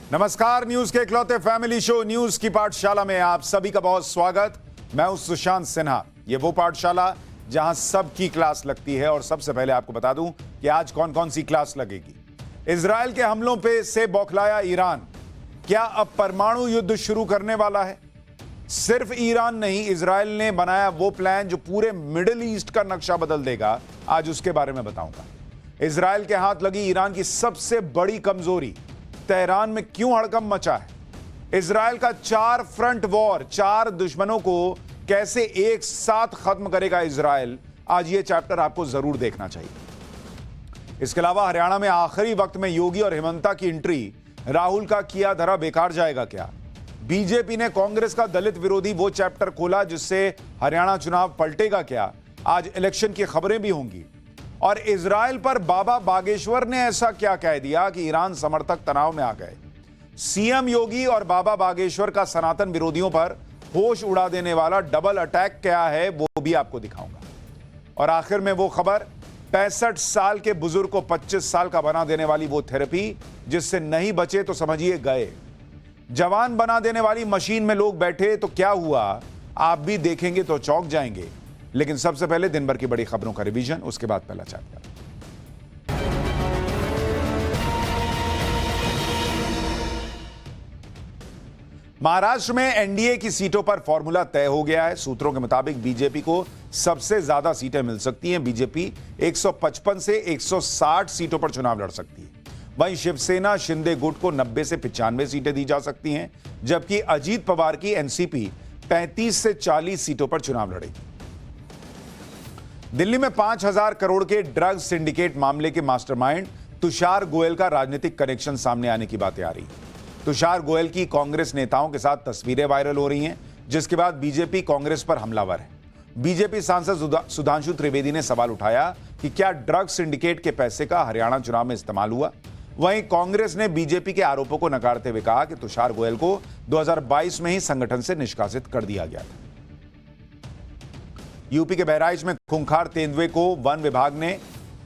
नमस्कार, न्यूज के इकलौते फैमिली शो न्यूज की पाठशाला में आप सभी का बहुत स्वागत। मैं हूं सुशांत सिन्हा। ये वो पाठशाला जहां सबकी क्लास लगती है और सबसे पहले आपको बता दूं कि आज कौन कौन सी क्लास लगेगी। इजराइल के हमलों पे से बौखलाया ईरान, क्या अब परमाणु युद्ध शुरू करने वाला है? सिर्फ ईरान नहीं, इजराइल ने बनाया वो प्लान जो पूरे मिडिल ईस्ट का नक्शा बदल देगा। आज उसके बारे में बताऊंगा। इजराइल के हाथ लगी ईरान की सबसे बड़ी कमजोरी, तेहरान में क्यों हड़कंप मचा है? इजराइल का 4 फ्रंट वॉर, 4 दुश्मनों को कैसे एक साथ खत्म करेगा इजराइल, आज ये चैप्टर आपको जरूर देखना चाहिए। इसके अलावा हरियाणा में आखिरी वक्त में योगी और हेमंता की एंट्री, राहुल का किया धरा बेकार जाएगा क्या? बीजेपी ने कांग्रेस का दलित विरोधी वो चैप्टर खोला जिससे हरियाणा चुनाव पलटेगा क्या? आज इलेक्शन की खबरें भी होंगी। और इजराइल पर बाबा बागेश्वर ने ऐसा क्या कह दिया कि ईरान समर्थक तनाव में आ गए? सीएम योगी और बाबा बागेश्वर का सनातन विरोधियों पर होश उड़ा देने वाला डबल अटैक क्या है, वो भी आपको दिखाऊंगा। और आखिर में वो खबर, 65 साल के बुजुर्ग को 25 साल का बना देने वाली वो थेरेपी जिससे नहीं बचे तो समझिए गए। जवान बना देने वाली मशीन में लोग बैठे तो क्या हुआ, आप भी देखेंगे तो चौंक जाएंगे। लेकिन सबसे पहले दिन भर की बड़ी खबरों का रिवीजन, उसके बाद पहला चैप्टर। महाराष्ट्र में एनडीए की सीटों पर फॉर्मूला तय हो गया है। सूत्रों के मुताबिक बीजेपी को सबसे ज्यादा सीटें मिल सकती हैं। बीजेपी 155 से 160 सीटों पर चुनाव लड़ सकती है। वहीं शिवसेना शिंदे गुट को 90 से 95 सीटें दी जा सकती हैं, जबकि अजीत पवार की एनसीपी 35 से 40 सीटों पर चुनाव लड़ेगी। दिल्ली में 5,000 करोड़ के ड्रग्स सिंडिकेट मामले के मास्टरमाइंड तुषार गोयल का राजनीतिक कनेक्शन सामने आने की बातें आ रही हैं। तुषार गोयल की कांग्रेस नेताओं के साथ तस्वीरें वायरल हो रही हैं, जिसके बाद बीजेपी कांग्रेस पर हमलावर है। बीजेपी सांसद सुधांशु त्रिवेदी ने सवाल उठाया कि क्या ड्रग्स सिंडिकेट के पैसे का हरियाणा चुनाव में इस्तेमाल हुआ। वहीं कांग्रेस ने बीजेपी के आरोपों को नकारते हुए कहा कि तुषार गोयल को 2022 में ही संगठन से निष्कासित कर दिया गया था। यूपी के बहराइच में खूंखार तेंदुए को वन विभाग ने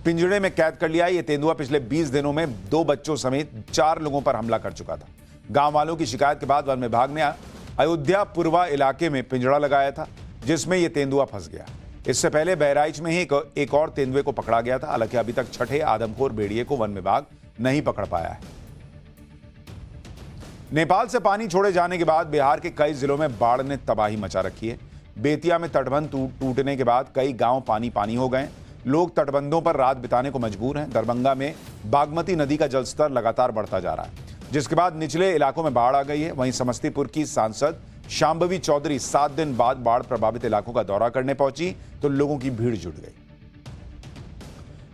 पिंजड़े में कैद कर लिया। यह तेंदुआ पिछले 20 दिनों में 2 बच्चों समेत 4 लोगों पर हमला कर चुका था। गांव वालों की शिकायत के बाद वन विभाग ने अयोध्या पुरवा इलाके में पिंजड़ा लगाया था, जिसमें यह तेंदुआ फंस गया। इससे पहले बहराइच में ही एक और तेंदुए को पकड़ा गया था। हालांकि अभी तक छठे आदमखोर भेड़िए को वन विभाग नहीं पकड़ पाया है। नेपाल से पानी छोड़े जाने के बाद बिहार के कई जिलों में बाढ़ ने तबाही मचा रखी है। बेतिया में तटबंध टूटने के बाद कई गांव पानी पानी हो गए। लोग तटबंधों पर रात बिताने को मजबूर हैं। दरभंगा में बागमती नदी का जलस्तर लगातार बढ़ता जा रहा है, जिसके बाद निचले इलाकों में बाढ़ आ गई है। वहीं समस्तीपुर की सांसद शांभवी चौधरी 7 दिन बाद बाढ़ प्रभावित इलाकों का दौरा करने पहुंची तो लोगों की भीड़ जुट गई।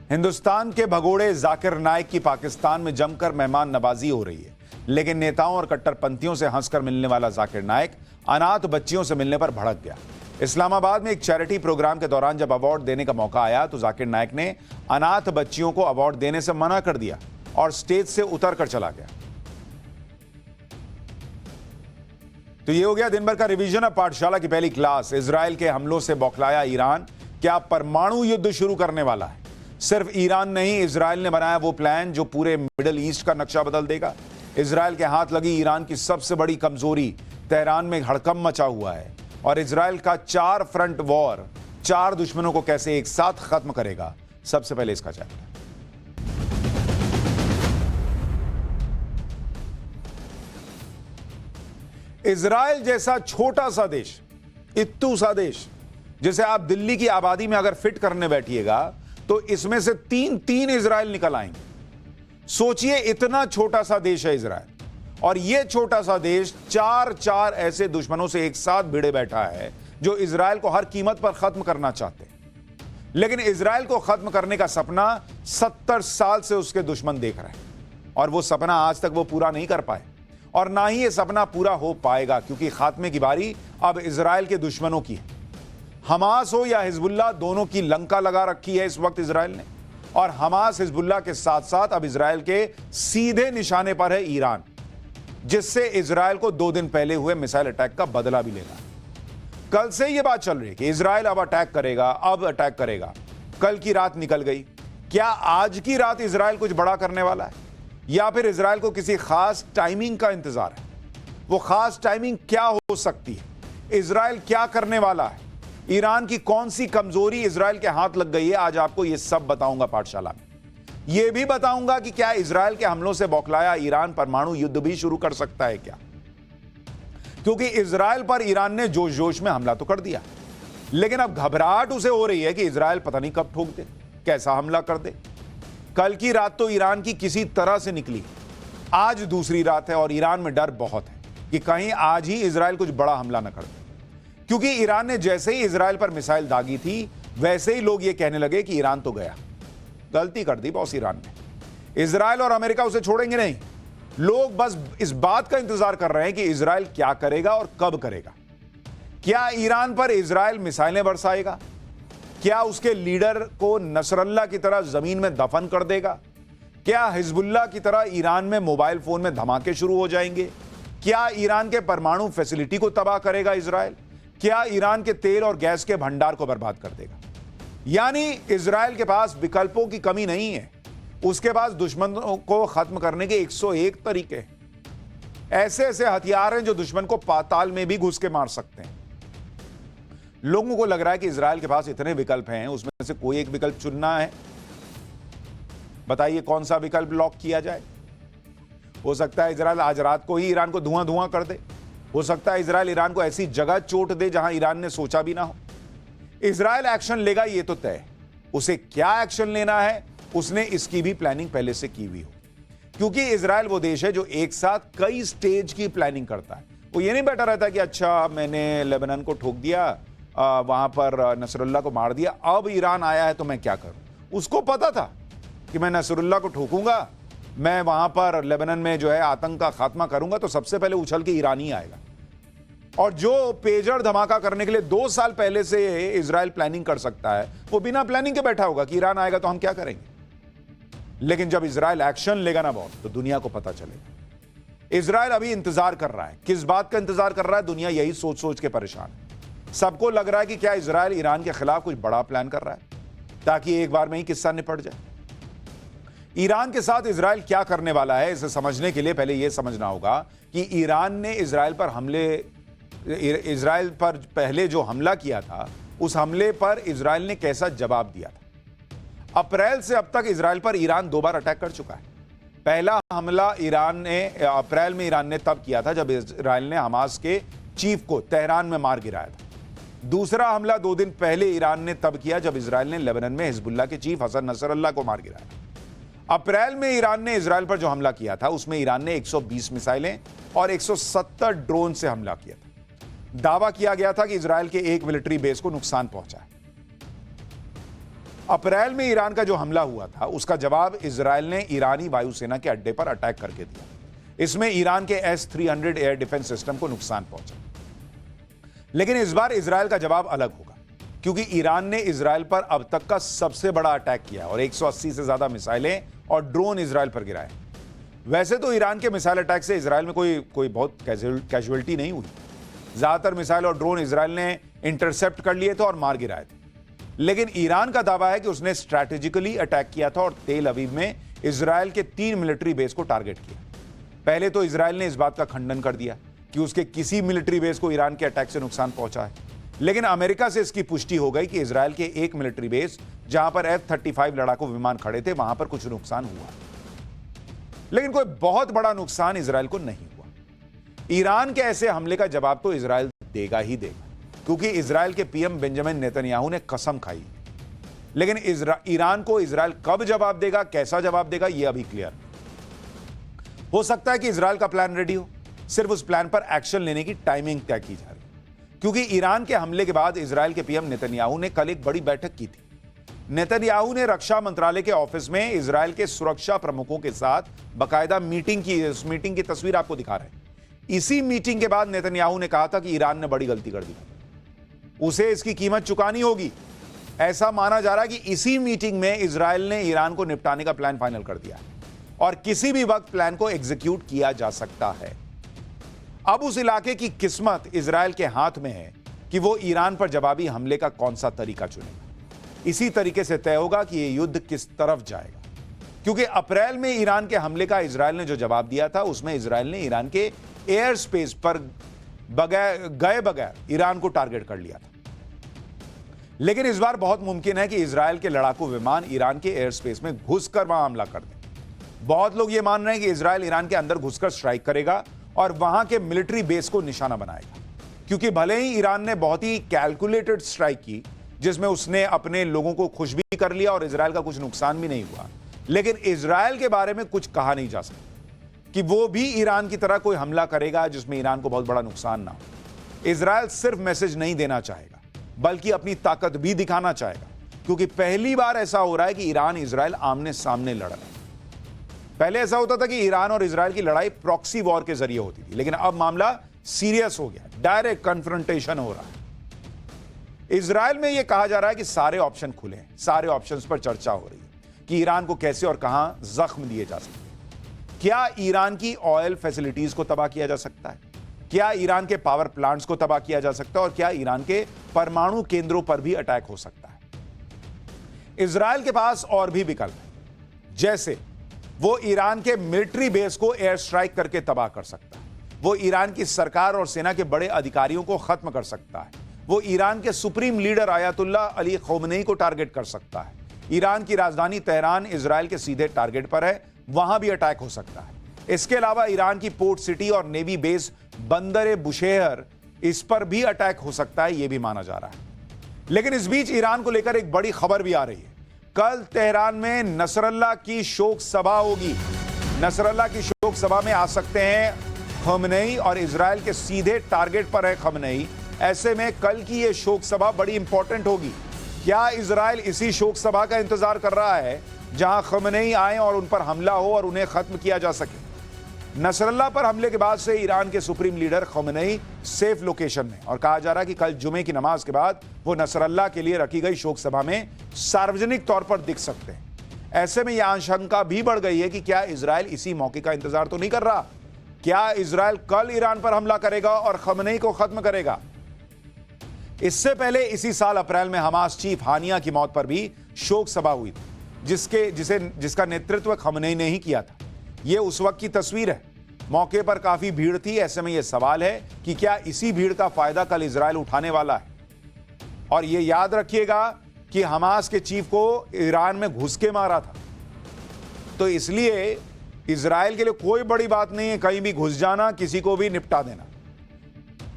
हिंदुस्तान के भगोड़े जाकिर नाइक की पाकिस्तान में जमकर मेहमान नवाजी हो रही है, लेकिन नेताओं और कट्टरपंथियों से हंसकर मिलने वाला जाकिर नाइक अनाथ बच्चियों से मिलने पर भड़क गया। इस्लामाबाद में एक चैरिटी प्रोग्राम के दौरान जब अवार्ड देने का मौका आया तो जाकिर नाइक ने अनाथ बच्चियों को अवार्ड देने से मना कर दिया और स्टेज से उतर कर चला गया। तो ये हो गया दिन भर का रिवीजन। अब पाठशाला की पहली क्लास, इजराइल के हमलों से बौखलाया ईरान, क्या परमाणु युद्ध शुरू करने वाला है? सिर्फ ईरान नहीं, इजराइल ने बनाया वो प्लान जो पूरे मिडिल ईस्ट का नक्शा बदल देगा। इजराइल के हाथ लगी ईरान की सबसे बड़ी कमजोरी, तेहरान में हड़कंप मचा हुआ है। और इजराइल का 4 फ्रंट वॉर, 4 दुश्मनों को कैसे एक साथ खत्म करेगा, सबसे पहले इसका चैप्टर। इजराइल जैसा छोटा सा देश, इत्तू सा देश, जिसे आप दिल्ली की आबादी में अगर फिट करने बैठिएगा तो इसमें से 3 इजराइल निकल आएंगे। सोचिए, इतना छोटा सा देश है इजराइल, और यह छोटा सा देश 4 ऐसे दुश्मनों से एक साथ भिड़े बैठा है जो इजराइल को हर कीमत पर खत्म करना चाहते हैं। लेकिन इजराइल को खत्म करने का सपना 70 साल से उसके दुश्मन देख रहे हैं, और वो सपना आज तक वो पूरा नहीं कर पाए, और ना ही ये सपना पूरा हो पाएगा, क्योंकि खात्मे की बारी अब इजराइल के दुश्मनों की है। हमास हो या हिजबुल्लाह, दोनों की लंका लगा रखी है इस वक्त इजराइल ने, और हमास हिजबुल्लाह के साथ साथ अब इजराइल के सीधे निशाने पर है ईरान, जिससे इजराइल को 2 दिन पहले हुए मिसाइल अटैक का बदला भी लेना है। कल से यह बात चल रही है कि इजराइल अब अटैक करेगा, अब अटैक करेगा। कल की रात निकल गई, क्या आज की रात इजराइल कुछ बड़ा करने वाला है? या फिर इजराइल को किसी खास टाइमिंग का इंतजार है? वो खास टाइमिंग क्या हो सकती है? इजराइल क्या करने वाला है? ईरान की कौन सी कमजोरी इजराइल के हाथ लग गई है? आज आपको यह सब बताऊंगा पाठशाला में। यह भी बताऊंगा कि क्या इजराइल के हमलों से बौखलाया ईरान परमाणु युद्ध भी शुरू कर सकता है क्या? क्योंकि इजराइल पर ईरान ने जोश जोश में हमला तो कर दिया, लेकिन अब घबराहट उसे हो रही है कि इजराइल पता नहीं कब ठोक दे, कैसा हमला कर दे। कल की रात तो ईरान की किसी तरह से निकली, आज दूसरी रात है और ईरान में डर बहुत है कि कहीं आज ही इजराइल कुछ बड़ा हमला न कर दे। क्योंकि ईरान ने जैसे ही इजराइल पर मिसाइल दागी थी, वैसे ही लोग ये कहने लगे कि ईरान तो गया, गलती कर दी बॉस ईरान ने। इजराइल और अमेरिका उसे छोड़ेंगे नहीं। लोग बस इस बात का इंतजार कर रहे हैं कि इजराइल क्या करेगा और कब करेगा। क्या ईरान पर इजराइल मिसाइलें बरसाएगा? क्या उसके लीडर को नसरल्ला की तरह जमीन में दफन कर देगा? क्या हिजबुल्लाह की तरह ईरान में मोबाइल फोन में धमाके शुरू हो जाएंगे? क्या ईरान के परमाणु फैसिलिटी को तबाह करेगा इजराइल? क्या ईरान के तेल और गैस के भंडार को बर्बाद कर देगा? यानी इजराइल के पास विकल्पों की कमी नहीं है। उसके पास दुश्मनों को खत्म करने के 101 तरीके हैं। ऐसे ऐसे हथियार हैं जो दुश्मन को पाताल में भी घुस के मार सकते हैं। लोगों को लग रहा है कि इजराइल के पास इतने विकल्प हैं, उसमें से कोई एक विकल्प चुनना है। बताइए कौन सा विकल्प लॉक किया जाए? हो सकता है इजराइल आज रात को ही ईरान को धुआं धुआं कर दे। हो सकता है इजराइल ईरान को ऐसी जगह चोट दे जहां ईरान ने सोचा भी ना हो। इजराइल एक्शन लेगा ये तो तय। उसे क्या एक्शन लेना है, उसने इसकी भी प्लानिंग पहले से की हुई हो। क्योंकि इजराइल वो देश है जो एक साथ कई स्टेज की प्लानिंग करता है। वो ये नहीं बैठा रहता कि अच्छा मैंने लेबनान को ठोक दिया, वहां पर नसरुल्लाह को मार दिया, अब ईरान आया है तो मैं क्या करूं। उसको पता था कि मैं नसरुल्लाह को ठोकूंगा, मैं वहां पर लेबनान में जो है आतंक का खात्मा करूंगा, तो सबसे पहले उछल के ईरान ही आएगा। और जो पेजर धमाका करने के लिए 2 साल पहले से इजराइल प्लानिंग कर सकता है, वो बिना प्लानिंग के बैठा होगा कि ईरान आएगा तो हम क्या करेंगे। लेकिन जब इजराइल एक्शन लेगा ना बहुत, तो दुनिया को पता चलेगा। इजराइल अभी इंतजार कर रहा है। किस बात का इंतजार कर रहा है? दुनिया यही सोच सोच के परेशान है। सबको लग रहा है कि क्या इजराइल ईरान के खिलाफ कुछ बड़ा प्लान कर रहा है ताकि एक बार में ही किस्सा निपट जाए। ईरान के साथ इजराइल क्या करने वाला है, इसे समझने के लिए पहले यह समझना होगा कि ईरान ने इजराइल पर पहले जो हमला किया था, उस हमले पर इजराइल ने कैसा जवाब दिया था। अप्रैल से अब तक इजराइल पर ईरान 2 बार अटैक कर चुका है। पहला हमला अप्रैल में ईरान ने तब किया था जब इजराइल ने हमास के चीफ को तेहरान में मार गिराया था। दूसरा हमला 2 दिन पहले ईरान ने तब किया जब इजराइल ने लेबनान में हिजबुल्लाह के चीफ हसन नसरल्लाह को मार गिराया। अप्रैल में ईरान ने इजराइल पर जो हमला किया था, उसमें ईरान ने 120 मिसाइलें और 170 ड्रोन से हमला किया था। दावा किया गया था कि इजराइल के एक मिलिट्री बेस को नुकसान पहुंचा है। अप्रैल में ईरान का जो हमला हुआ था, उसका जवाब इजराइल ने ईरानी वायुसेना के अड्डे पर अटैक करके दिया। इसमें ईरान के S-300 एयर डिफेंस सिस्टम को नुकसान पहुंचा। लेकिन इस बार इजराइल का जवाब अलग होगा, क्योंकि ईरान ने इजराइल पर अब तक का सबसे बड़ा अटैक किया और 180 से ज्यादा मिसाइलें और ड्रोन इजराइल पर गिराए। वैसे तो ईरान के मिसाइल अटैक से इजराइल में कोई बहुत कैजुअलिटी नहीं हुई। ज्यादातर मिसाइल और ड्रोन इजराइल ने इंटरसेप्ट कर लिए थे और मार गिराए थे। लेकिन ईरान का दावा है कि उसने स्ट्रैटेजिकली अटैक किया था और तेल अवीव में इजराइल के 3 मिलिट्री बेस को टारगेट किया। पहले तो इजराइल ने इस बात का खंडन कर दिया कि उसके किसी मिलिट्री बेस को ईरान के अटैक से नुकसान पहुंचा है। लेकिन अमेरिका से इसकी पुष्टि हो गई कि इजराइल के एक मिलिट्री बेस, जहां पर F-35 लड़ाकू विमान खड़े थे, वहां पर कुछ नुकसान हुआ। लेकिन कोई बहुत बड़ा नुकसान इजराइल को नहीं हुआ। ईरान के ऐसे हमले का जवाब तो इजराइल देगा ही देगा, क्योंकि इजराइल के पीएम बेंजामिन नेतन्याहू ने कसम खाई। लेकिन ईरान को इजराइल कब जवाब देगा, कैसा जवाब देगा, यह अभी क्लियर। हो सकता है कि इजराइल का प्लान रेडी हो, सिर्फ उस प्लान पर एक्शन लेने की टाइमिंग तय की जा रही है। क्योंकि ईरान के हमले के बाद इजराइल के पीएम नेतन्याहू ने कल एक बड़ी बैठक की थी। नेतन्याहू ने रक्षा मंत्रालय के ऑफिस में इजराइल के सुरक्षा प्रमुखों के साथ बाकायदा मीटिंग की। इस मीटिंग की तस्वीर आपको दिखा रहे हैं। इसी मीटिंग के बाद नेतन्याहू ने कहा था कि ईरान ने बड़ी गलती कर दी, उसे इसकी कीमत चुकानी होगी। ऐसा माना जा रहा है कि इसी मीटिंग में इजराइल ने ईरान को निपटाने का प्लान फाइनल कर दिया और किसी भी वक्त प्लान को एग्जीक्यूट किया जा सकता है। अब उस इलाके की किस्मत इजराइल के हाथ में है कि वो ईरान पर जवाबी हमले का कौन सा तरीका चुनेगा। इसी तरीके से तय होगा कि यह युद्ध किस तरफ जाएगा। क्योंकि अप्रैल में ईरान के हमले का इजराइल ने जो जवाब दिया था, उसमें इजराइल ने ईरान के एयर स्पेस पर बगैर ईरान को टारगेट कर लिया था। लेकिन इस बार बहुत मुमकिन है कि इजराइल के लड़ाकू विमान ईरान के एयर स्पेस में घुसकर वहां हमला कर दें। बहुत लोग यह मान रहे हैं कि इजराइल ईरान के अंदर घुसकर स्ट्राइक करेगा और वहां के मिलिट्री बेस को निशाना बनाएगा, क्योंकि भले ही ईरान ने बहुत ही कैलकुलेटेड स्ट्राइक की, जिसमें उसने अपने लोगों को खुश भी कर लिया और इजराइल का कुछ नुकसान भी नहीं हुआ, लेकिन इजराइल के बारे में कुछ कहा नहीं जा सकता कि वो भी ईरान की तरह कोई हमला करेगा जिसमें ईरान को बहुत बड़ा नुकसान ना हो। इजराइल सिर्फ मैसेज नहीं देना चाहेगा, बल्कि अपनी ताकत भी दिखाना चाहेगा, क्योंकि पहली बार ऐसा हो रहा है कि ईरान इजराइल आमने सामने लड़ रहे हैं। पहले ऐसा होता था कि ईरान और इजराइल की लड़ाई प्रॉक्सी वॉर के जरिए होती थी, लेकिन अब मामला सीरियस हो गया, डायरेक्ट कन्फ्रंटेशन हो रहा है। इजराइल में यह कहा जा रहा है कि सारे ऑप्शन खुले हैं, सारे ऑप्शंस पर चर्चा हो रही है कि ईरान को कैसे और कहां जख्म दिए जा सकते हैं। क्या ईरान की ऑयल फैसिलिटीज को तबाह किया जा सकता है? क्या ईरान के पावर प्लांट्स को तबाह किया जा सकता है? और क्या ईरान के परमाणु केंद्रों पर भी अटैक हो सकता है? इजराइल के पास और भी विकल्प है, जैसे वो ईरान के मिलिट्री बेस को एयर स्ट्राइक करके तबाह कर सकता है, वो ईरान की सरकार और सेना के बड़े अधिकारियों को खत्म कर सकता है, वो ईरान के supreme leader Ayatollah Ali Khamenei को टारगेट कर सकता है। ईरान की राजधानी तेहरान इजराइल के सीधे टारगेट पर है, वहां भी अटैक हो सकता है। इसके अलावा ईरान की पोर्ट सिटी और नेवी बेस बंदर बुशेहर, इस पर भी अटैक हो सकता है, यह भी माना जा रहा है। लेकिन इस बीच ईरान को लेकर एक बड़ी खबर भी आ रही है। कल तेहरान में नसरल्लाह की शोक सभा होगी। नसरल्लाह की शोक सभा में आ सकते हैं खमेनी और इजराइल के सीधे टारगेट पर है खमेनी। ऐसे में कल की यह शोक सभा बड़ी इंपॉर्टेंट होगी। क्या इजराइल इसी शोक सभा का इंतजार कर रहा है जहां खमेनी आए और उन पर हमला हो और उन्हें खत्म किया जा सके? नसरल्लाह पर हमले के बाद से ईरान के supreme leader Khamenei safe location में, और कहा जा रहा है कि कल जुमे की नमाज के बाद वो नसरल्लाह के लिए रखी गई शोक सभा में सार्वजनिक तौर पर दिख सकते हैं। ऐसे में यह आशंका भी बढ़ गई है कि क्या इजराइल इसी मौके का इंतजार तो नहीं कर रहा? क्या इजराइल कल ईरान पर हमला करेगा और खमेनी को खत्म करेगा? इससे पहले इसी साल अप्रैल में हमास चीफ हानिया की मौत पर भी शोक सभा हुई थी, जिसका नेतृत्व खमेनी ने ही किया था। यह उस वक्त की तस्वीर है। मौके पर काफी भीड़ थी। ऐसे में यह सवाल है कि क्या इसी भीड़ का फायदा कल इजराइल उठाने वाला है? और यह याद रखिएगा कि हमास के चीफ को ईरान में घुस के मारा था, तो इसलिए इजराइल के लिए कोई बड़ी बात नहीं है कहीं भी घुस जाना, किसी को भी निपटा देना।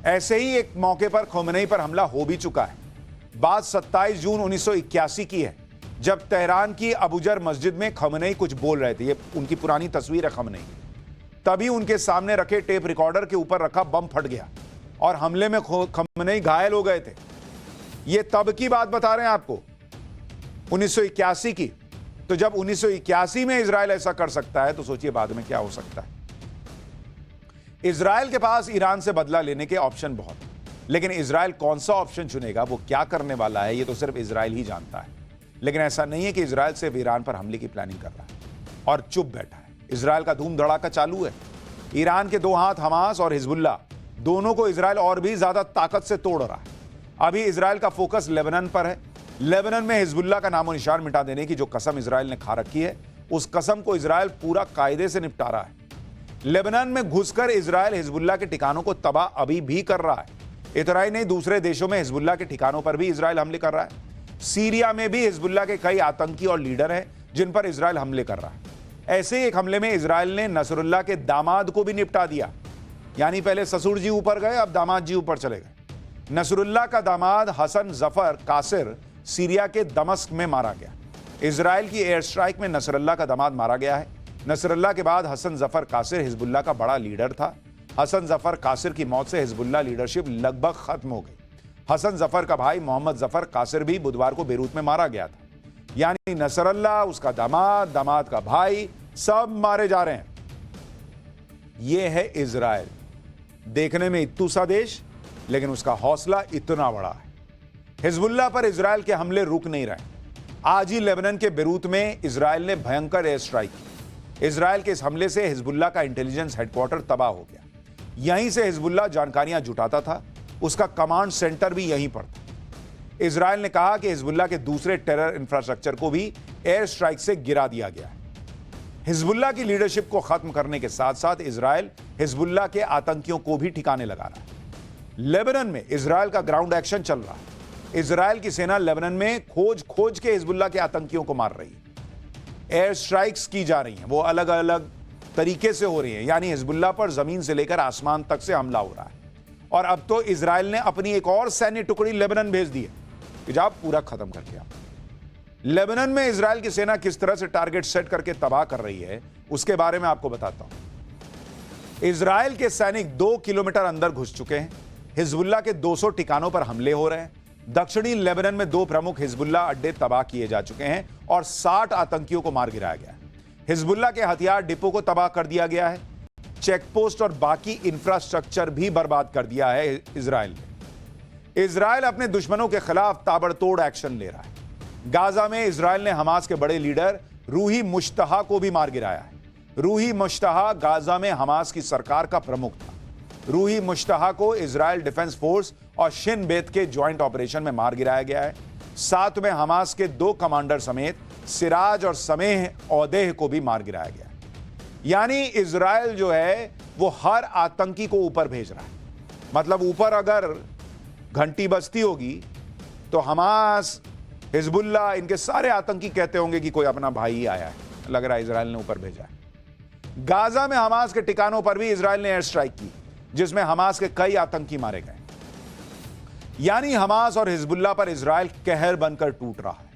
ऐसे ही एक मौके पर खमेनी पर हमला हो भी चुका है। बात 27 जून 1981 की है, जब तेहरान की अबूजर मस्जिद में खमेनी कुछ बोल रहे थे। ये उनकी पुरानी तस्वीर है खमेनी की। तभी उनके सामने रखे टेप रिकॉर्डर के ऊपर रखा बम फट गया और हमले में खमेनी घायल हो गए थे। ये तब की बात बता रहे हैं आपको, 1981 की। तो जब 1981 में इजराइल ऐसा कर सकता है, तो सोचिए बाद में क्या हो सकता है। इजराइल के पास ईरान से बदला लेने के ऑप्शन बहुत, लेकिन इजराइल कौन सा ऑप्शन चुनेगा, वो क्या करने वाला है, ये तो सिर्फ इजराइल ही जानता है। लेकिन ऐसा नहीं है कि इजराइल सिर्फ ईरान पर हमले की प्लानिंग कर रहा है और चुप बैठा है। इजराइल का धूम धड़ाका चालू है। ईरान के दो हाथ हमास और हिजबुल्लाह, दोनों को इजराइल और भी ज्यादा ताकत से तोड़ रहा है। अभी इजराइल का फोकस लेबनान पर है। लेबनान में हिजबुल्लाह का नामो निशान मिटा देने की जो कसम इजराइल ने खा रखी है, उस कसम को इजराइल पूरा कायदे से निपटा रहा है। लेबनान में घुसकर इजराइल हिजबुल्लाह के ठिकानों को तबाह अभी भी कर रहा है। इतना ही नहीं, दूसरे देशों में हिजबुल्लाह के ठिकानों पर भी इजराइल हमले कर रहा है। सीरिया में भी हिजबुल्लाह के कई आतंकी और लीडर हैं जिन पर इजराइल हमले कर रहा है। ऐसे एक हमले में इजराइल ने नसरुल्लाह के दामाद को भी निपटा दिया। यानी पहले ससुर जी ऊपर गए, अब दामाद जी ऊपर चले गए। नसरुल्लाह का दामाद हसन जफर कासिर सीरिया के दमस्क में मारा गया। इजराइल की एयर स्ट्राइक में नसरुल्लाह का दामाद मारा गया है। नसरुल्लाह के बाद हसन जफर कासिर हिजबुल्लाह का बड़ा लीडर था। हसन जफर कासिर की मौत से हिजबुल्लाह लीडरशिप लगभग खत्म हो गई। हसन जफर का भाई मोहम्मद जफर कासिर भी बुधवार को बेरूत में मारा गया था। यानी नसरुल्लाह, उसका दामाद, दामाद का भाई, सब मारे जा रहे हैं। यह है इजराइल, देखने में इत्तू सा देश, लेकिन उसका हौसला इतना बड़ा है। हिजबुल्लाह पर इजराइल के हमले रुक नहीं रहे। आज ही लेबनान के बेरूत में इजराइल ने भयंकर एयर स्ट्राइक की। इजराइल के इस हमले से हिजबुल्लाह का इंटेलिजेंस हेडक्वार्टर तबाह हो गया। यहीं से हिजबुल्लाह जानकारियां जुटाता था, उसका कमांड सेंटर भी यहीं पर था। इजराइल ने कहा कि हिजबुल्लाह के दूसरे टेरर इंफ्रास्ट्रक्चर को भी एयर स्ट्राइक से गिरा दिया गया है। हिजबुल्लाह की लीडरशिप को खत्म करने के साथ साथ इजराइल हिजबुल्लाह के आतंकियों को भी ठिकाने लगा रहा है। लेबनान में इजराइल का ग्राउंड एक्शन चल रहा है। इजराइल की सेना लेबनान में खोज के हिजबुल्लाह के आतंकियों को मार रही है। एयर स्ट्राइक्स की जा रही हैं, वो अलग अलग तरीके से हो रही है, यानी हिजबुल्लाह पर जमीन से लेकर आसमान तक से हमला हो रहा है। और अब तो इजराइल ने अपनी एक और सैन्य टुकड़ी लेबनान भेज दी है कि जब पूरा खत्म करके आओ। लेबनान में इजराइल की सेना किस तरह से टारगेट सेट करके तबाह कर रही है उसके बारे में आपको बताता हूं। इजराइल के सैनिक 2 किलोमीटर अंदर घुस चुके हैं। हिजबुल्लाह के 200 ठिकानों पर हमले हो रहे हैं। दक्षिणी लेबनान में 2 प्रमुख हिजबुल्लाह अड्डे तबाह किए जा चुके हैं और 60 आतंकियों को मार गिराया गया है। हिजबुल्लाह के हथियार डिपो को तबाह कर दिया गया है। चेकपोस्ट और बाकी इंफ्रास्ट्रक्चर भी बर्बाद कर दिया है इजराइल ने। इजराइल अपने दुश्मनों के खिलाफ ताबड़तोड़ एक्शन ले रहा है। गाजा में इजराइल ने हमास के बड़े लीडर रूही मुश्तहा को भी मार गिराया है। रूही मुश्तहा गाजा में हमास की सरकार का प्रमुख था। रूही मुश्तहा को इजराइल डिफेंस फोर्स और शिन बेत के ज्वाइंट ऑपरेशन में मार गिराया गया है। साथ में हमास के 2 कमांडर समेत सिराज और समेह औदेह को भी मार गिराया गया है। यानी इजराइल जो है वो हर आतंकी को ऊपर भेज रहा है। मतलब ऊपर अगर घंटी बजती होगी तो हमास, हिजबुल्लाह, इनके सारे आतंकी कहते होंगे कि कोई अपना भाई ही आया है, लग रहा है इजराइल ने ऊपर भेजा है। गाजा में हमास के ठिकानों पर भी इजराइल ने एयर स्ट्राइक की जिसमें हमास के कई आतंकी मारे गए। यानी हमास और हिजबुल्लाह पर इजराइल कहर बनकर टूट रहा है।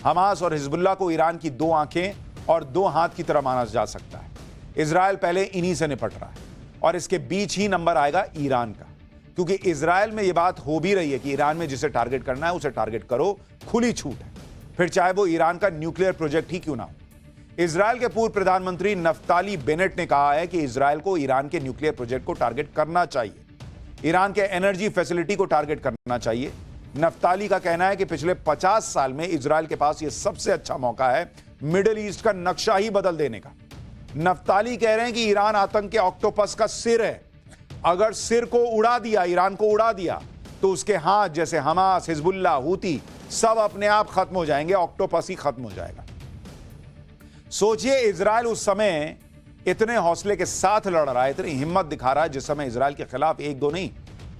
हमास और हिजबुल्लाह को ईरान की 2 आंखें और 2 हाथ की तरह माना जा सकता है। इजराइल पहले इन्हीं से निपट रहा है और इसके बीच ही नंबर आएगा ईरान का, क्योंकि इजराइल में यह बात हो भी रही है कि ईरान में जिसे टारगेट करना है उसे टारगेट करो, खुली छूट है, फिर चाहे वो ईरान का न्यूक्लियर प्रोजेक्ट ही क्यों ना हो। इजराइल के पूर्व प्रधानमंत्री नफ्ताली बेनेट ने कहा है कि इजराइल को ईरान के न्यूक्लियर प्रोजेक्ट को टारगेट करना चाहिए, ईरान के एनर्जी फैसिलिटी को टारगेट करना चाहिए। नफ्ताली का कहना है कि पिछले 50 साल में इजराइल के पास यह सबसे अच्छा मौका है मिडिल ईस्ट का नक्शा ही बदल देने का। नफ्ताली कह रहे हैं कि ईरान आतंक के ऑक्टोपस का सिर है। अगर सिर को उड़ा दिया, ईरान को उड़ा दिया, तो उसके हाथ जैसे हमास, हिजबुल्लाह, हूती सब अपने आप खत्म हो जाएंगे, ऑक्टोपस ही खत्म हो जाएगा। सोचिए इजराइल उस समय इतने हौसले के साथ लड़ रहा है, इतनी हिम्मत दिखा रहा है, जिस समय इजराइल के खिलाफ 1-2 नहीं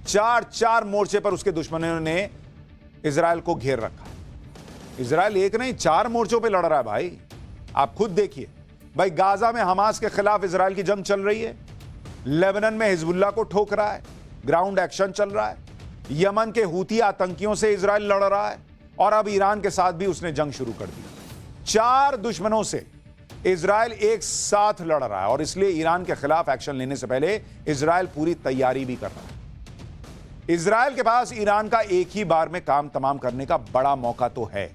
4 मोर्चे पर उसके दुश्मनों ने इजराइल को घेर रखा है। इजराइल 1 नहीं 4 मोर्चों पर लड़ रहा है भाई। आप खुद देखिए भाई, गाजा में हमास के खिलाफ इजराइल की जंग चल रही है, लेबनान में हिजबुल्लाह को ठोक रहा है, ग्राउंड एक्शन चल रहा है, यमन के हूती आतंकियों से इजराइल लड़ रहा है और अब ईरान के साथ भी उसने जंग शुरू कर दी। 4 दुश्मनों से इजराइल एक साथ लड़ रहा है और इसलिए ईरान के खिलाफ एक्शन लेने से पहले इजराइल पूरी तैयारी भी कर रहा है। इजराइल के पास ईरान का एक ही बार में काम तमाम करने का बड़ा मौका तो है,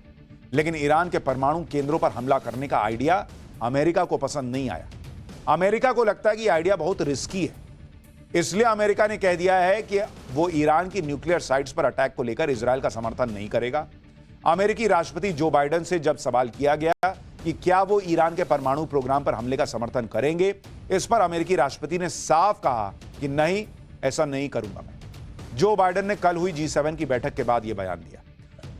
लेकिन ईरान के परमाणु केंद्रों पर हमला करने का आइडिया अमेरिका को पसंद नहीं आया। अमेरिका को लगता है कि आइडिया बहुत रिस्की है, इसलिए अमेरिका ने कह दिया है कि वो ईरान की न्यूक्लियर साइट्स पर अटैक को लेकर इजराइल का समर्थन नहीं करेगा। अमेरिकी राष्ट्रपति जो बाइडेन से जब सवाल किया गया कि क्या वो ईरान के परमाणु प्रोग्राम पर हमले का समर्थन करेंगे, इस पर अमेरिकी राष्ट्रपति ने साफ कहा कि नहीं, ऐसा नहीं करूंगा मैं। जो बाइडेन ने कल हुई G7 की बैठक के बाद यह बयान दिया।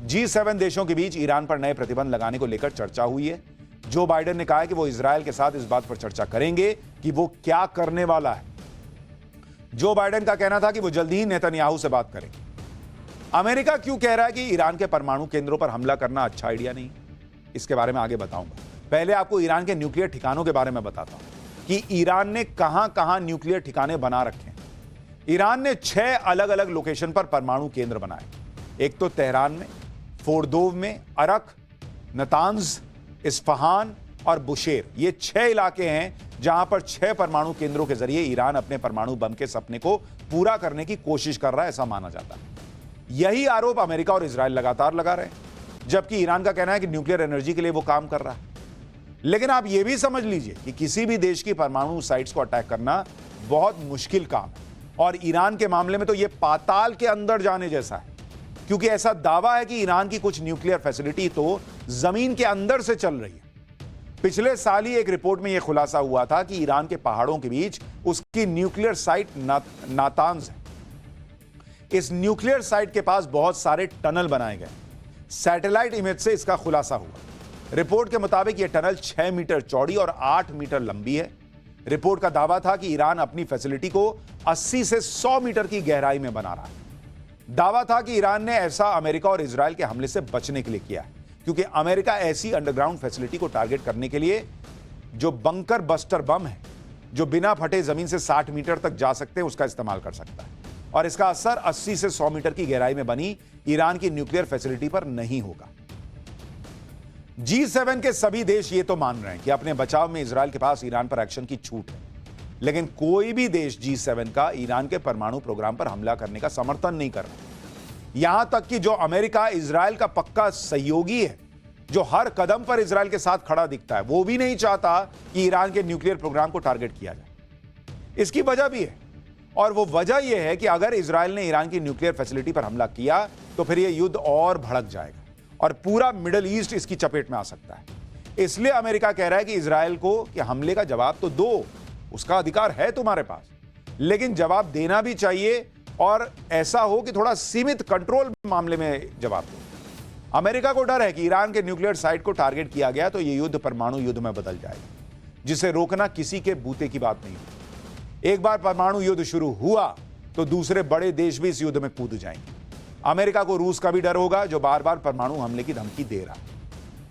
G7 देशों के बीच ईरान पर नए प्रतिबंध लगाने को लेकर चर्चा हुई है। जो बाइडेन ने कहा है कि वो इजराइल के साथ इस बात पर चर्चा करेंगे कि वो क्या करने वाला है। जो बाइडेन का कहना था कि वो जल्दी ही नेतन्याहू से बात करेंगे। अमेरिका क्यों कह रहा है कि ईरान के परमाणु केंद्रों पर हमला करना अच्छा आइडिया नहीं, इसके बारे में आगे बताऊंगा। पहले आपको ईरान के न्यूक्लियर ठिकानों के बारे में बताता हूं कि ईरान ने कहां-कहां न्यूक्लियर ठिकाने बना रखे हैं। ईरान ने 6 अलग-अलग लोकेशन पर परमाणु केंद्र बनाए। एक तो तेहरान में, फोर्दोव में, अरक, नतांज, इस्फहान और बुशेर, ये 6 इलाके हैं जहां पर 6 परमाणु केंद्रों के जरिए ईरान अपने परमाणु बम के सपने को पूरा करने की कोशिश कर रहा है, ऐसा माना जाता है। यही आरोप अमेरिका और इजराइल लगातार लगा रहे हैं, जबकि ईरान का कहना है कि न्यूक्लियर एनर्जी के लिए वो काम कर रहा है। लेकिन आप यह भी समझ लीजिए कि किसी भी देश की परमाणु साइट्स को अटैक करना बहुत मुश्किल काम है, और ईरान के मामले में तो यह पाताल के अंदर जाने जैसा है, क्योंकि ऐसा दावा है कि ईरान की कुछ न्यूक्लियर फैसिलिटी तो जमीन के अंदर से चल रही है। पिछले साल ही एक रिपोर्ट में यह खुलासा हुआ था कि ईरान के पहाड़ों के बीच उसकी न्यूक्लियर साइट नातांज है। इस न्यूक्लियर साइट के पास बहुत सारे टनल बनाए गए। सैटेलाइट इमेज से इसका खुलासा हुआ। रिपोर्ट के मुताबिक यह टनल 6 मीटर चौड़ी और 8 मीटर लंबी है। रिपोर्ट का दावा था कि ईरान अपनी फैसिलिटी को 80 से 100 मीटर की गहराई में बना रहा है। दावा था कि ईरान ने ऐसा अमेरिका और इजराइल के हमले से बचने के लिए किया है, क्योंकि अमेरिका ऐसी अंडरग्राउंड फैसिलिटी को टारगेट करने के लिए जो बंकर बस्टर बम है, जो बिना फटे जमीन से 60 मीटर तक जा सकते हैं, उसका इस्तेमाल कर सकता है। और इसका असर 80 से 100 मीटर की गहराई में बनी ईरान की न्यूक्लियर फैसिलिटी पर नहीं होगा। G7 के सभी देश ये तो मान रहे हैं कि अपने बचाव में इजराइल के पास ईरान पर एक्शन की छूट है, लेकिन कोई भी देश G7 का ईरान के परमाणु प्रोग्राम पर हमला करने का समर्थन नहीं कर रहा। यहां तक कि जो अमेरिका इजराइल का पक्का सहयोगी है, जो हर कदम पर इजराइल के साथ खड़ा दिखता है, वो भी नहीं चाहता कि ईरान के न्यूक्लियर प्रोग्राम को टारगेट किया जाए। इसकी वजह भी है, और वो वजह यह है कि अगर इजराइल ने ईरान की न्यूक्लियर फैसिलिटी पर हमला किया तो फिर यह युद्ध और भड़क जाएगा और पूरा मिडिल ईस्ट इसकी चपेट में आ सकता है। इसलिए अमेरिका कह रहा है कि इजराइल को कि हमले का जवाब तो दो, उसका अधिकार है तुम्हारे पास, लेकिन जवाब देना भी चाहिए और ऐसा हो कि थोड़ा सीमित कंट्रोल मामले में जवाब दो। अमेरिका को डर है कि ईरान के न्यूक्लियर साइट को टारगेट किया गया तो यह युद्ध परमाणु युद्ध में बदल जाएगा, जिसे रोकना किसी के बूते की बात नहीं। एक बार परमाणु युद्ध शुरू हुआ तो दूसरे बड़े देश भी इस युद्ध में कूद जाएंगे। अमेरिका को रूस का भी डर होगा, जो बार बार परमाणु हमले की धमकी दे रहा है।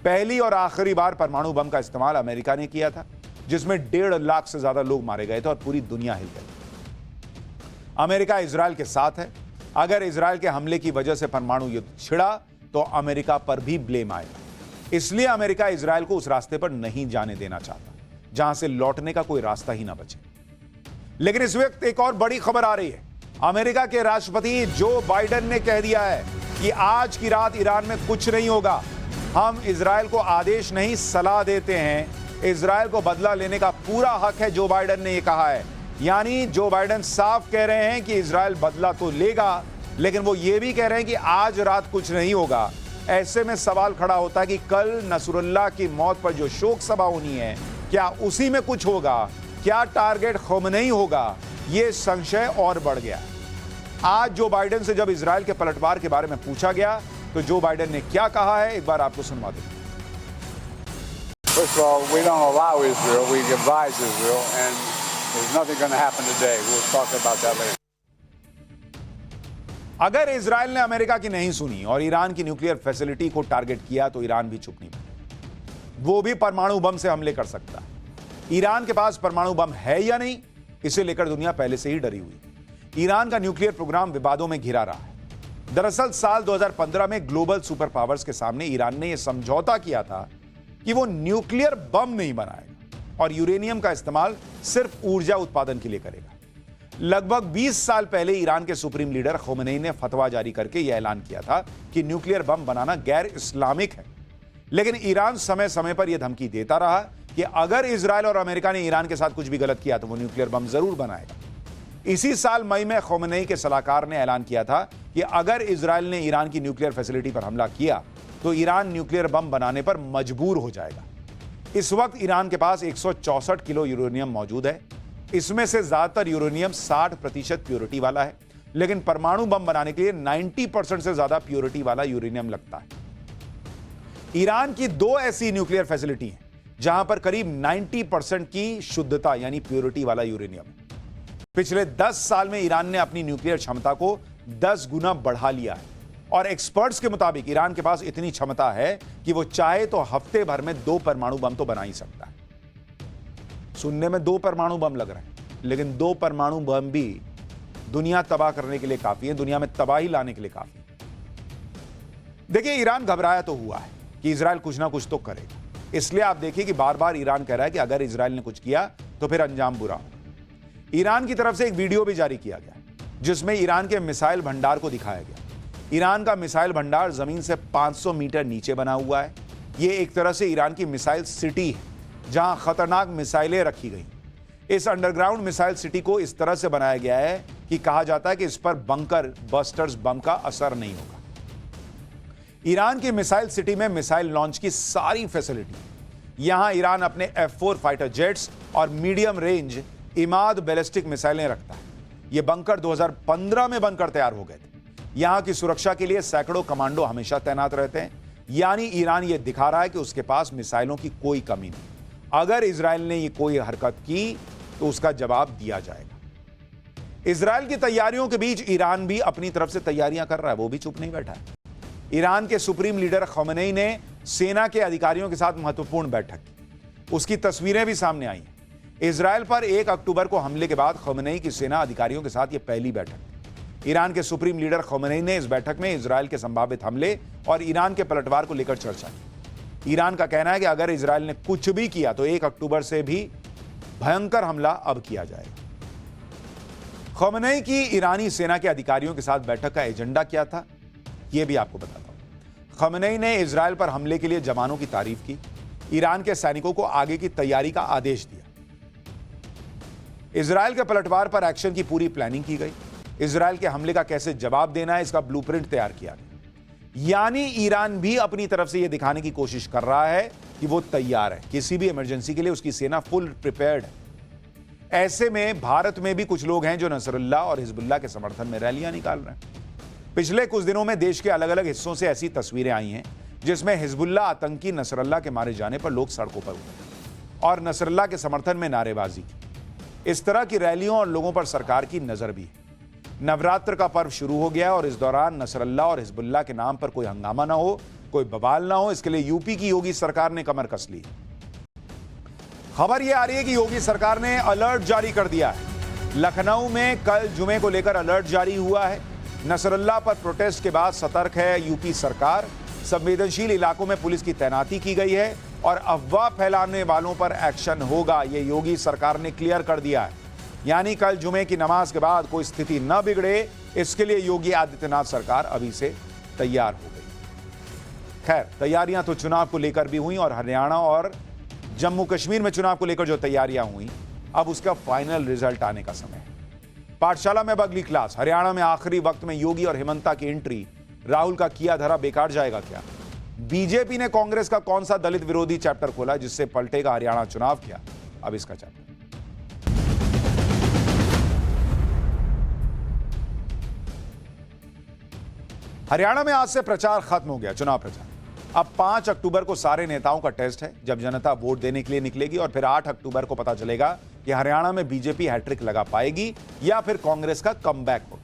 पहली और आखिरी बार परमाणु बम का इस्तेमाल अमेरिका ने किया था, जिसमें 1.5 लाख से ज्यादा लोग मारे गए थे और पूरी दुनिया हिल गई। अमेरिका इजराइल के साथ है। अगर इजराइल के हमले की वजह से परमाणु युद्ध छिड़ा तो अमेरिका पर भी ब्लेम आएगा। इसलिए अमेरिका इजराइल को उस रास्ते पर नहीं जाने देना चाहता जहां से लौटने का कोई रास्ता ही ना बचे। लेकिन इस वक्त एक और बड़ी खबर आ रही है। अमेरिका के राष्ट्रपति जो बाइडेन ने कह दिया है कि आज की रात ईरान में कुछ नहीं होगा। हम इजराइल को आदेश नहीं, सलाह देते हैं। इजराइल को बदला लेने का पूरा हक है, जो बाइडेन ने यह कहा है। यानी जो बाइडेन साफ कह रहे हैं कि इजराइल बदला तो लेगा, लेकिन वो ये भी कह रहे हैं कि आज रात कुछ नहीं होगा। ऐसे में सवाल खड़ा होता है कि कल नसरुल्लाह की मौत पर जो शोक सभा होनी है, क्या उसी में कुछ होगा? क्या टारगेट ख़ोमेनी होगा? यह संशय और बढ़ गया। आज जो बाइडेन से जब इजराइल के पलटवार के बारे में पूछा गया तो जो बाइडेन ने क्या कहा है, एक बार आपको सुनवा दें। First of all, we don't allow Israel, we advise Israel, and there's nothing going to happen today. We'll talk about that later. अगर इजराइल ने अमेरिका की नहीं सुनी और ईरान की न्यूक्लियर फैसिलिटी को टारगेट किया तो ईरान भी चुप नहीं बैठा। वो भी परमाणु बम से हमले कर सकता है। ईरान के पास परमाणु बम है या नहीं, इसे लेकर दुनिया पहले से ही डरी हुई है। ईरान का न्यूक्लियर प्रोग्राम विवादों में घिरा रहा है। दरअसल साल 2015 में ग्लोबल सुपर पावर्स के सामने ईरान ने यह समझौता किया था कि वो न्यूक्लियर बम नहीं बनाएगा और यूरेनियम का इस्तेमाल सिर्फ ऊर्जा उत्पादन के लिए करेगा। लगभग 20 साल पहले ईरान के सुप्रीम लीडर ख़ोमेनी ने फतवा जारी करके यह ऐलान किया था कि न्यूक्लियर बम बनाना गैर इस्लामिक है। लेकिन ईरान समय समय पर यह धमकी देता रहा कि अगर इजराइल और अमेरिका ने ईरान के साथ कुछ भी गलत किया तो वो न्यूक्लियर बम जरूर बनाएगा। इसी साल मई में ख़ोमेनी के सलाहकार ने ऐलान किया था कि अगर इजराइल ने ईरान की न्यूक्लियर फैसिलिटी पर हमला किया तो ईरान न्यूक्लियर बम बनाने पर मजबूर हो जाएगा। इस वक्त ईरान के पास 164 किलो यूरेनियम मौजूद है। इसमें से ज्यादातर यूरेनियम 60% प्योरिटी वाला है, लेकिन परमाणु बम बनाने के लिए 90% से ज्यादा प्योरिटी वाला यूरेनियम लगता है। ईरान की 2 ऐसी न्यूक्लियर फैसिलिटी हैं जहां पर करीब 90% की शुद्धता यानी प्योरिटी वाला यूरेनियम है। पिछले 10 साल में ईरान ने अपनी न्यूक्लियर क्षमता को 10 गुना बढ़ा लिया है और एक्सपर्ट्स के मुताबिक ईरान के पास इतनी क्षमता है कि वो चाहे तो हफ्ते भर में 2 परमाणु बम तो बना ही सकता है। सुनने में 2 परमाणु बम लग रहे हैं, लेकिन 2 परमाणु बम भी दुनिया तबाह करने के लिए काफी है, दुनिया में तबाही लाने के लिए काफी है। देखिए, ईरान घबराया तो हुआ है कि इजराइल कुछ ना कुछ तो करेगा। इसलिए आप देखिए कि बार बार ईरान कह रहा है कि अगर इजराइल ने कुछ किया तो फिर अंजाम बुरा होगा। ईरान की तरफ से एक वीडियो भी जारी किया गया जिसमें ईरान के मिसाइल भंडार को दिखाया गया। ईरान का मिसाइल भंडार जमीन से 500 मीटर नीचे बना हुआ है। यह एक तरह से ईरान की मिसाइल सिटी है जहां खतरनाक मिसाइलें रखी गई। इस अंडरग्राउंड मिसाइल सिटी को इस तरह से बनाया गया है कि कहा जाता है कि इस पर बंकर बस्टर्स बम का असर नहीं होगा। ईरान की मिसाइल सिटी में मिसाइल लॉन्च की सारी फैसिलिटी। यहां ईरान अपने F-4 फाइटर जेट्स और मीडियम रेंज इमाद बैलिस्टिक मिसाइलें रखता है। यह बंकर 2015 में बनकर तैयार हो गए थे। यहां की सुरक्षा के लिए सैकड़ों कमांडो हमेशा तैनात रहते हैं। यानी ईरान यह दिखा रहा है कि उसके पास मिसाइलों की कोई कमी नहीं। अगर इजराइल ने ये कोई हरकत की तो उसका जवाब दिया जाएगा। इजराइल की तैयारियों के बीच ईरान भी अपनी तरफ से तैयारियां कर रहा है, वो भी चुप नहीं बैठा है। ईरान के सुप्रीम लीडर खमेनी ने सेना के अधिकारियों के साथ महत्वपूर्ण बैठक की, उसकी तस्वीरें भी सामने आई हैं। इजराइल पर 1 अक्टूबर को हमले के बाद खमेनी की सेना अधिकारियों के साथ यह पहली बैठक थी। ईरान के सुप्रीम लीडर खमेनी ने इस बैठक में इजराइल के संभावित हमले और ईरान के पलटवार को लेकर चर्चा की। ईरान का कहना है कि अगर इजराइल ने कुछ भी किया तो 1 अक्टूबर से भी भयंकर हमला अब किया जाएगा। खमेनी की ईरानी सेना के अधिकारियों के साथ बैठक का एजेंडा क्या था, यह भी आपको बताता हूं। खमेनी ने इजराइल पर हमले के लिए जवानों की तारीफ की, ईरान के सैनिकों को आगे की तैयारी का आदेश दिया। इजराइल के पलटवार पर एक्शन की पूरी प्लानिंग की गई। इजराइल के हमले का कैसे जवाब देना है, इसका ब्लूप्रिंट तैयार किया गया। यानी ईरान भी अपनी तरफ से यह दिखाने की कोशिश कर रहा है कि वो तैयार है, किसी भी इमरजेंसी के लिए उसकी सेना फुल प्रिपेयर्ड है। ऐसे में भारत में भी कुछ लोग हैं जो नसरुल्लाह और हिजबुल्लाह के समर्थन में रैलियां निकाल रहे हैं। पिछले कुछ दिनों में देश के अलग अलग हिस्सों से ऐसी तस्वीरें आई हैं जिसमें हिजबुल्लाह आतंकी नसरुल्लाह के मारे जाने पर लोग सड़कों पर उतरे और नसरुल्लाह के समर्थन में नारेबाजी की। इस तरह की रैलियों और लोगों पर सरकार की नजर भी है। नवरात्र का पर्व शुरू हो गया और इस दौरान नसरुल्लाह और हिजबुल्लाह के नाम पर कोई हंगामा ना हो, कोई बवाल ना हो, इसके लिए यूपी की योगी सरकार ने कमर कस ली। खबर यह आ रही है कि योगी सरकार ने अलर्ट जारी कर दिया है। लखनऊ में कल जुमे को लेकर अलर्ट जारी हुआ है। नसरुल्लाह पर प्रोटेस्ट के बाद सतर्क है यूपी सरकार। संवेदनशील इलाकों में पुलिस की तैनाती की गई है और अफवाह फैलाने वालों पर एक्शन होगा, यह योगी सरकार ने क्लियर कर दिया है। यानी कल जुमे की नमाज के बाद कोई स्थिति न बिगड़े, इसके लिए योगी आदित्यनाथ सरकार अभी से तैयार हो गई। खैर, तैयारियां तो चुनाव को लेकर भी हुई और हरियाणा और जम्मू कश्मीर में चुनाव को लेकर जो तैयारियां हुई, अब उसका फाइनल रिजल्ट आने का समय है। पाठशाला में अब अगली क्लास। हरियाणा में आखिरी वक्त में योगी और हेमंता की एंट्री, राहुल का किया धरा बेकार जाएगा क्या? बीजेपी ने कांग्रेस का कौन सा दलित विरोधी चैप्टर खोला जिससे पलटेगा हरियाणा चुनाव क्या? अब इसका चैप्टर। हरियाणा में आज से प्रचार खत्म हो गया, चुनाव प्रचार। अब 5 अक्टूबर को सारे नेताओं का टेस्ट है, जब जनता वोट देने के लिए निकलेगी और फिर 8 अक्टूबर को पता चलेगा कि हरियाणा में बीजेपी हैट्रिक लगा पाएगी या फिर कांग्रेस का कमबैक होगा।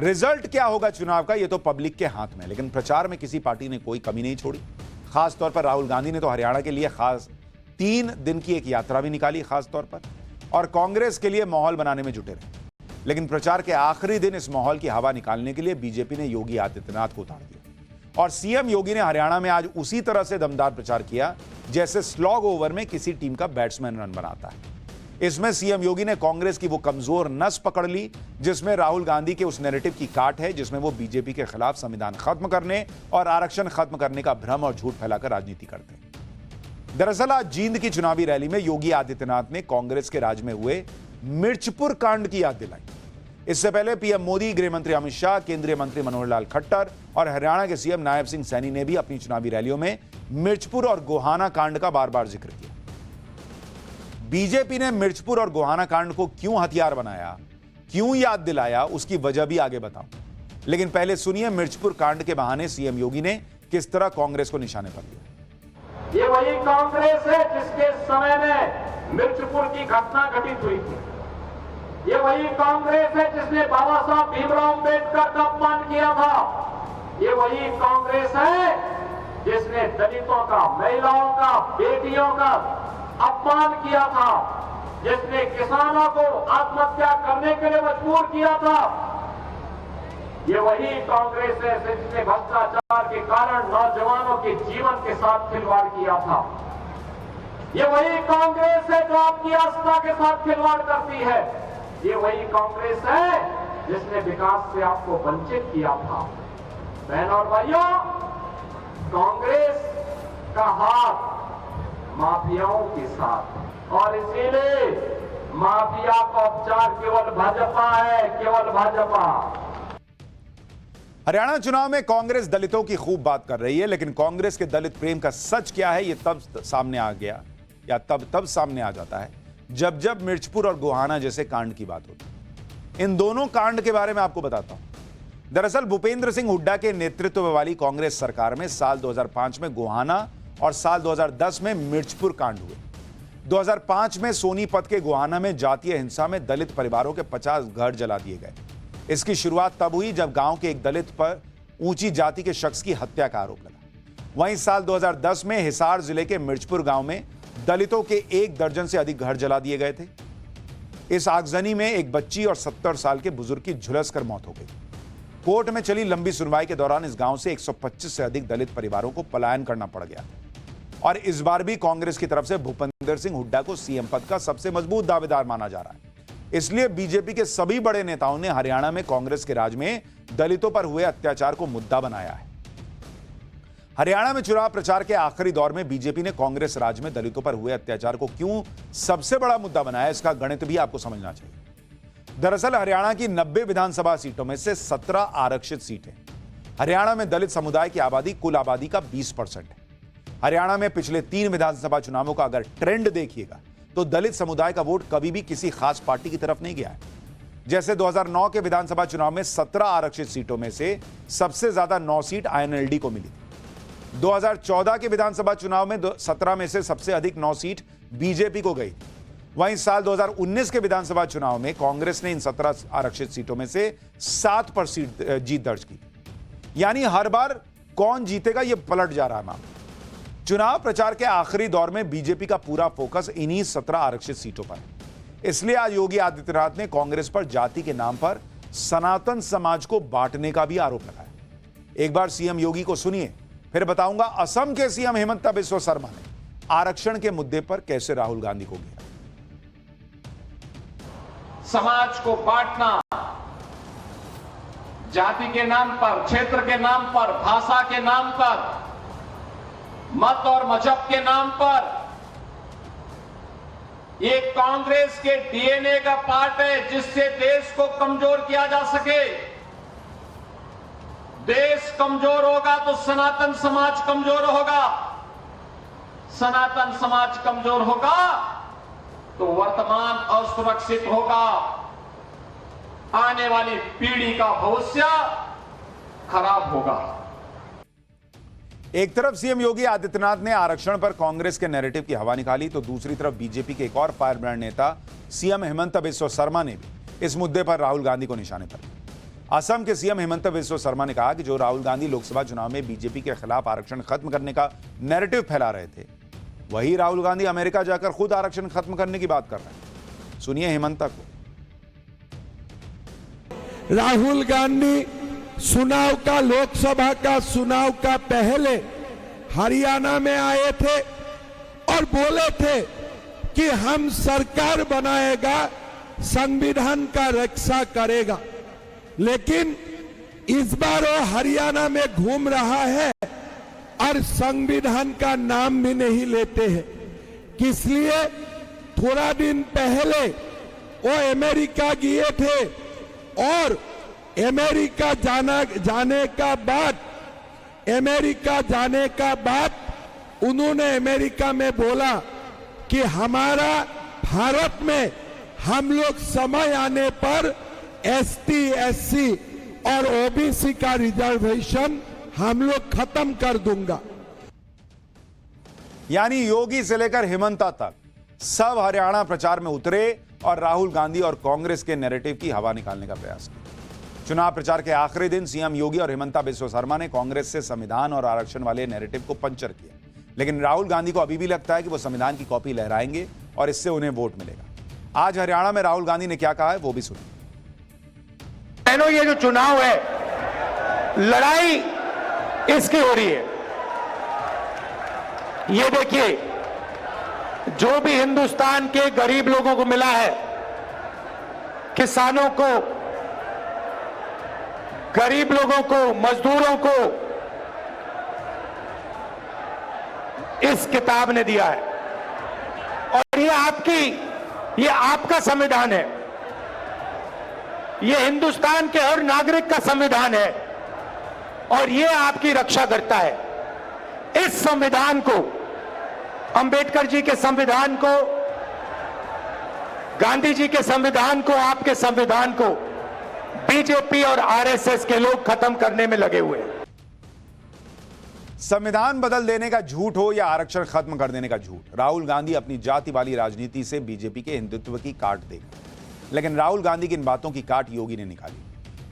रिजल्ट क्या होगा चुनाव का, यह तो पब्लिक के हाथ में है, लेकिन प्रचार में किसी पार्टी ने कोई कमी नहीं छोड़ी। खास तौर पर राहुल गांधी ने तो हरियाणा के लिए खास 3 दिन की एक यात्रा भी निकाली खास तौर पर, और कांग्रेस के लिए माहौल बनाने में जुटे रहे। लेकिन प्रचार के आखिरी दिन इस माहौल की हवा निकालने के लिए बीजेपी ने योगी आदित्यनाथ को उतार दिया और सीएम योगी ने हरियाणा में आज उसी तरह से दमदार प्रचार किया जैसे स्लॉग ओवर में किसी टीम का बैट्समैन रन बनाता है। इसमें सीएम योगी ने कांग्रेस की वो कमजोर नस पकड़ ली जिसमें राहुल गांधी के उस नैरेटिव की काट है जिसमें वो बीजेपी के खिलाफ संविधान खत्म करने और आरक्षण खत्म करने का भ्रम और झूठ फैलाकर राजनीति करते हैं। दरअसल आज जींद की चुनावी रैली में योगी आदित्यनाथ ने कांग्रेस के राज में हुए मिर्चपुर कांड की याद दिलाई। इससे पहले पीएम मोदी, गृह मंत्री अमित शाह, केंद्रीय मंत्री मनोहर लाल खट्टर और हरियाणा के सीएम नायब सिंह सैनी ने भी अपनी चुनावी रैलियों में मिर्चपुर और गोहाना कांड का बार बार जिक्र किया। बीजेपी ने मिर्चपुर और गोहाना कांड को क्यों हथियार बनाया, क्यों याद दिलाया, उसकी वजह भी आगे बताऊं, लेकिन पहले सुनिए मिर्चपुर कांड के बहाने सीएम योगी ने किस तरह कांग्रेस को निशाने पर लिया। ये वही कांग्रेस है जिसके समय में मिर्चपुर की घटना घटित हुई थी। ये वही कांग्रेस है जिसने बाबा साहब भीमराव अम्बेडकर का अपमान किया था। ये वही कांग्रेस है जिसने दलितों का, महिलाओं का, बेटियों का अपमान किया था, जिसने किसानों को आत्महत्या करने के लिए मजबूर किया था। ये वही कांग्रेस है जिसने भ्रष्टाचार के कारण नौजवानों के जीवन के साथ खिलवाड़ किया था। ये वही कांग्रेस है जो आपकी आस्था के साथ खिलवाड़ करती है। ये वही कांग्रेस है जिसने विकास से आपको वंचित किया था। बहनों और भाइयों, कांग्रेस का हाथ माफियाओं के साथ, और इसीलिए माफिया का उपचार केवल भाजपा है, केवल भाजपा। हरियाणा चुनाव में कांग्रेस दलितों की खूब बात कर रही है, लेकिन कांग्रेस के दलित प्रेम का सच क्या है, यह तब सामने आ गया या तब सामने आ जाता है जब जब मिर्चपुर और गोहाना जैसे कांड की बात होती है। इन दोनों कांड के बारे में आपको बताता हूं। दरअसल भूपेंद्र सिंह हुड्डा के नेतृत्व वाली कांग्रेस सरकार में साल 2005 में गोहाना और साल 2010 में मिर्चपुर कांड हुए। 2005 में सोनीपत के गोहाना में जातीय हिंसा में दलित परिवारों के 50 घर जला दिए गए। इसकी शुरुआत तब हुई जब गांव के एक दलित पर ऊंची जाति के शख्स की हत्या का आरोप लगा। वहीं साल 2010 में हिसार जिले के मिर्चपुर गांव में दलितों के 1 दर्जन से अधिक घर जला दिए गए थे। इस आगजनी में एक बच्ची और 70 साल के बुजुर्ग की झुलसकर मौत हो गई। कोर्ट में चली लंबी सुनवाई के दौरान इस गांव से 125 से अधिक दलित परिवारों को पलायन करना पड़ गया और इस बार भी कांग्रेस की तरफ से भूपेंद्र सिंह हुड्डा को सीएम पद का सबसे मजबूत दावेदार माना जा रहा है। इसलिए बीजेपी के सभी बड़े नेताओं ने हरियाणा में कांग्रेस के राज में दलितों पर हुए अत्याचार को मुद्दा बनाया है। हरियाणा में चुनाव प्रचार के आखिरी दौर में बीजेपी ने कांग्रेस राज में दलितों पर हुए अत्याचार को क्यों सबसे बड़ा मुद्दा बनाया, इसका गणित भी आपको समझना चाहिए। दरअसल हरियाणा की 90 विधानसभा सीटों में से 17 आरक्षित सीटें। हरियाणा में दलित समुदाय की आबादी कुल आबादी का 20% है। हरियाणा में पिछले 3 विधानसभा चुनावों का अगर ट्रेंड देखिएगा तो दलित समुदाय का वोट कभी भी किसी खास पार्टी की तरफ नहीं गया है। जैसे 2009 के विधानसभा चुनाव में 17 आरक्षित सीटों में से सबसे ज्यादा 9 सीट आईएनएलडी को मिली थी। 2014 के विधानसभा चुनाव में 17 में से सबसे अधिक 9 सीट बीजेपी को गई। वहीं साल 2019 के विधानसभा चुनाव में कांग्रेस ने इन 17 आरक्षित सीटों में से 7 पर जीत दर्ज की। यानी हर बार कौन जीतेगा यह पलट जा रहा मामला। चुनाव प्रचार के आखिरी दौर में बीजेपी का पूरा फोकस इन्हीं 17 आरक्षित सीटों पर है। इसलिए आज योगी आदित्यनाथ ने कांग्रेस पर जाति के नाम पर सनातन समाज को बांटने का भी आरोप लगाया। एक बार सीएम योगी को सुनिए, फिर बताऊंगा असम के सीएम हेमंत बिस्वा शर्मा ने आरक्षण के मुद्दे पर कैसे राहुल गांधी को घेरा। समाज को बांटना, जाति के नाम पर, क्षेत्र के नाम पर, भाषा के नाम पर, मत और मजहब के नाम पर, ये कांग्रेस के डीएनए का पार्ट है जिससे देश को कमजोर किया जा सके। देश कमजोर होगा तो सनातन समाज कमजोर होगा, सनातन समाज कमजोर होगा तो वर्तमान असुरक्षित होगा, आने वाली पीढ़ी का भविष्य खराब होगा। एक तरफ सीएम योगी आदित्यनाथ ने आरक्षण पर कांग्रेस के नैरेटिव की हवा निकाली तो दूसरी तरफ बीजेपी के एक और फायर ब्रांड नेता सीएम हेमंत बिस्वा शर्मा ने भी इस मुद्दे पर राहुल गांधी को निशाने पर लिया। असम के सीएम हेमंत बिस्वा शर्मा ने कहा कि जो राहुल गांधी लोकसभा चुनाव में बीजेपी के खिलाफ आरक्षण खत्म करने का नैरेटिव फैला रहे थे, वही राहुल गांधी अमेरिका जाकर खुद आरक्षण खत्म करने की बात कर रहे हैं। सुनिए हेमंत को। राहुल गांधी लोकसभा का चुनाव का पहले हरियाणा में आए थे और बोले थे कि हम सरकार बनाएगा, संविधान का रक्षा करेगा। लेकिन इस बार वो हरियाणा में घूम रहा है और संविधान का नाम भी नहीं लेते हैं। किस लिए? थोड़ा दिन पहले वो अमेरिका गए थे और अमेरिका जाने का बाद उन्होंने अमेरिका में बोला कि हमारा भारत में हम लोग समय आने पर एसटी, एससी और ओबीसी का रिजर्वेशन हम लोग खत्म कर दूंगा। यानी योगी से लेकर हेमंता तक सब हरियाणा प्रचार में उतरे और राहुल गांधी और कांग्रेस के नैरेटिव की हवा निकालने का प्रयास किया। चुनाव प्रचार के आखिरी दिन सीएम योगी और हेमंत बिस्वा शर्मा ने कांग्रेस से संविधान और आरक्षण वाले नैरेटिव को पंचर किया। लेकिन राहुल गांधी को अभी भी लगता है कि वो संविधान की कॉपी लहराएंगे और इससे उन्हें वोट मिलेगा। आज हरियाणा में राहुल गांधी ने क्या कहा है वो भी सुनिए। ये जो चुनाव है, लड़ाई इसकी हो रही है। ये देखिए, जो भी हिंदुस्तान के गरीब लोगों को मिला है, किसानों को, गरीब लोगों को, मजदूरों को इस किताब ने दिया है। और ये आपका संविधान है, ये हिंदुस्तान के हर नागरिक का संविधान है और ये आपकी रक्षा करता है। इस संविधान को, अंबेडकर जी के संविधान को, गांधी जी के संविधान को, आपके संविधान को बीजेपी और आरएसएस के लोग खत्म करने में लगे हुए हैं। संविधान बदल देने का झूठ हो या आरक्षण खत्म कर देने का झूठ, राहुल गांधी अपनी जाति वाली राजनीति से बीजेपी के हिंदुत्व की काट देगा। लेकिन राहुल गांधी की इन बातों की काट योगी ने निकाली,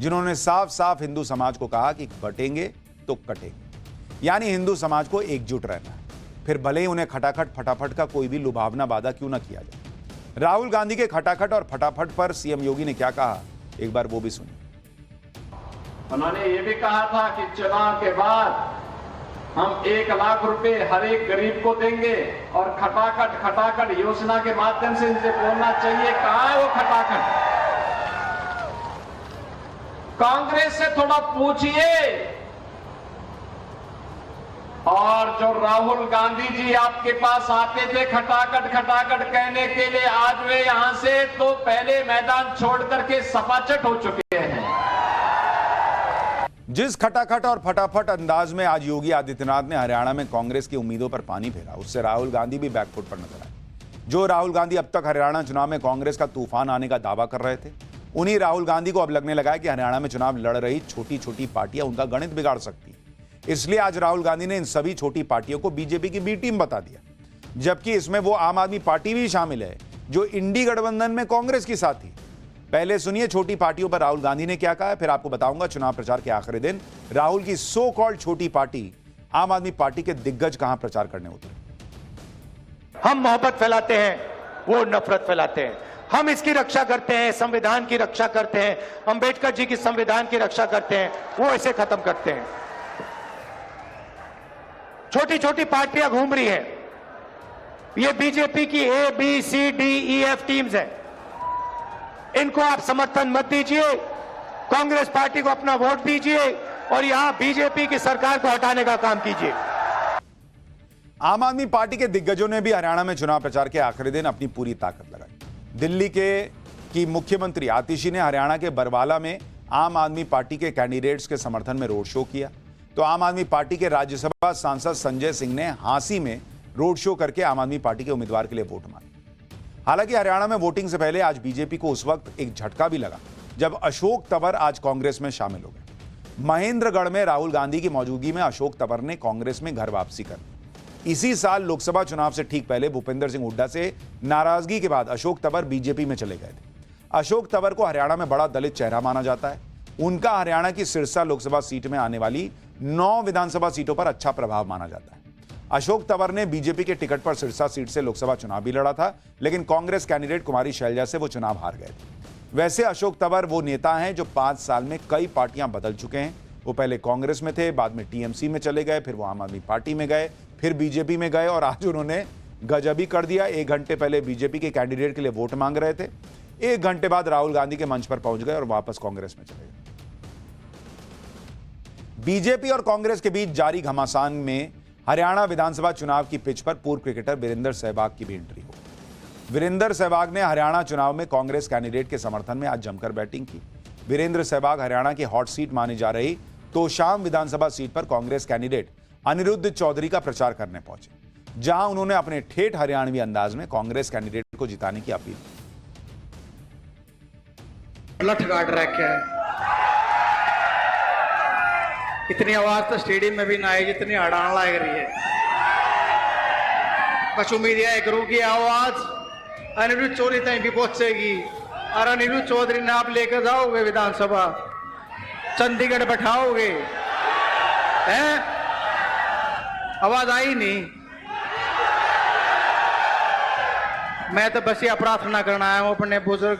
जिन्होंने साफ साफ हिंदू समाज को कहा कि बटेंगे तो कटेंगे, यानी हिंदू समाज को एकजुट रहना है, फिर भले ही उन्हें खटाखट फटाफट का कोई भी लुभावना वादा क्यों ना किया जाए। राहुल गांधी के खटाखट और फटाफट पर सीएम योगी ने क्या कहा, एक बार वो भी सुनिए। उन्होंने ये भी कहा था कि चुनाव के बाद हम 1 लाख रुपए हर एक गरीब को देंगे और खटाखट योजना के माध्यम से इनसे बोलना चाहिए, कहां है वो खटाखट? कांग्रेस से थोड़ा पूछिए। और जो राहुल गांधी जी आपके पास आते थे खटाखट कहने के लिए, आज वे यहां से तो पहले मैदान छोड़ करके सपाचट हो चुके हैं। जिस खटाखट और फटाफट अंदाज में आज योगी आदित्यनाथ ने हरियाणा में कांग्रेस की उम्मीदों पर पानी फेरा, उससे राहुल गांधी भी बैकफुट पर नजर आए। जो राहुल गांधी अब तक हरियाणा चुनाव में कांग्रेस का तूफान आने का दावा कर रहे थे, उन्हीं राहुल गांधी को अब लगने लगा है कि हरियाणा में चुनाव लड़ रही छोटी छोटी पार्टियां उनका गणित बिगाड़ सकती हैं। इसलिए आज राहुल गांधी ने इन सभी छोटी पार्टियों को बीजेपी की बी टीम बता दिया, जबकि इसमें वो आम आदमी पार्टी भी शामिल है जो इंडी गठबंधन में कांग्रेस की साथी। पहले सुनिए छोटी पार्टियों पर राहुल गांधी ने क्या कहा है, फिर आपको बताऊंगा चुनाव प्रचार के आखिरी दिन राहुल की सो कॉल्ड छोटी पार्टी आम आदमी पार्टी के दिग्गज कहां प्रचार करने उतरे। हम मोहब्बत फैलाते हैं, वो नफरत फैलाते हैं। हम इसकी रक्षा करते हैं, संविधान की रक्षा करते हैं, अंबेडकर जी की संविधान की रक्षा करते हैं, वो इसे खत्म करते हैं। छोटी छोटी पार्टियां घूम रही हैं, ये बीजेपी की A B C D E F teams हैं। इनको आप समर्थन मत दीजिए, कांग्रेस पार्टी को अपना वोट दीजिए और यहां बीजेपी की सरकार को हटाने का काम कीजिए। आम आदमी पार्टी के दिग्गजों ने भी हरियाणा में चुनाव प्रचार के आखिरी दिन अपनी पूरी ताकत लगाई। दिल्ली की मुख्यमंत्री आतिशी ने हरियाणा के बरवाला में आम आदमी पार्टी के कैंडिडेट्स के समर्थन में रोड शो किया, तो आम आदमी पार्टी के राज्यसभा सांसद संजय सिंह ने हांसी में रोड शो करके आम आदमी पार्टी के उम्मीदवार के लिए वोट मांगे। हालांकि हरियाणा में वोटिंग से पहले आज बीजेपी को उस वक्त एक झटका भी लगा जब अशोक तंवर आज कांग्रेस में शामिल हो गए। महेंद्रगढ़ में राहुल गांधी की मौजूदगी में अशोक तंवर ने कांग्रेस में घर वापसी कर दी। इसी साल लोकसभा चुनाव से ठीक पहले भूपेंद्र सिंह हुड्डा से नाराजगी के बाद अशोक तंवर बीजेपी में चले गए थे। अशोक तंवर को हरियाणा में बड़ा दलित चेहरा माना जाता है। उनका हरियाणा की सिरसा लोकसभा सीट में आने वाली 9 विधानसभा सीटों पर अच्छा प्रभाव माना जाता है। अशोक तंवर ने बीजेपी के टिकट पर सिरसा सीट से लोकसभा चुनाव भी लड़ा था, लेकिन कांग्रेस कैंडिडेट कुमारी शैलजा से वो चुनाव हार गए थे। वैसे अशोक तंवर वो नेता हैं जो 5 साल में कई पार्टियां बदल चुके हैं। वो पहले कांग्रेस में थे, बाद में टीएमसी में चले गए, फिर वो आम आदमी पार्टी में गए, फिर बीजेपी में गए और आज उन्होंने गजब ही कर दिया। 1 घंटे पहले बीजेपी के कैंडिडेट के लिए वोट मांग रहे थे, 1 घंटे बाद राहुल गांधी के मंच पर पहुंच गए और वापस कांग्रेस में चले गए। बीजेपी और कांग्रेस के बीच जारी घमासान में हरियाणा विधानसभा चुनाव की पिच पर पूर्व क्रिकेटर वीरेंद्र सहवाग की भी एंट्री हो। वीरेंद्र सहवाग ने हरियाणा चुनाव में कांग्रेस कैंडिडेट के समर्थन में आज जमकर बैटिंग की। वीरेंद्र सहवाग हरियाणा की हॉट सीट मानी जा रही तोशाम विधानसभा सीट पर कांग्रेस कैंडिडेट अनिरुद्ध चौधरी का प्रचार करने पहुंचे, जहां उन्होंने अपने ठेठ हरियाणवी अंदाज में कांग्रेस कैंडिडेट को जिताने की अपील की। लठ काट रखे है, इतनी आवाज तो स्टेडियम में भी ना आई जितनी हड़ान लग रही है। बस उम्मीद है करूं कि आवाज अनिरुद्ध चौधरी तक भी पहुंचेगी और अनिरुद्ध चौधरी ने आप लेकर जाओगे विधानसभा, चंडीगढ़ बैठाओगे। हैं? आवाज आई नहीं। मैं तो बस ये प्रार्थना करना है अपने बुजुर्ग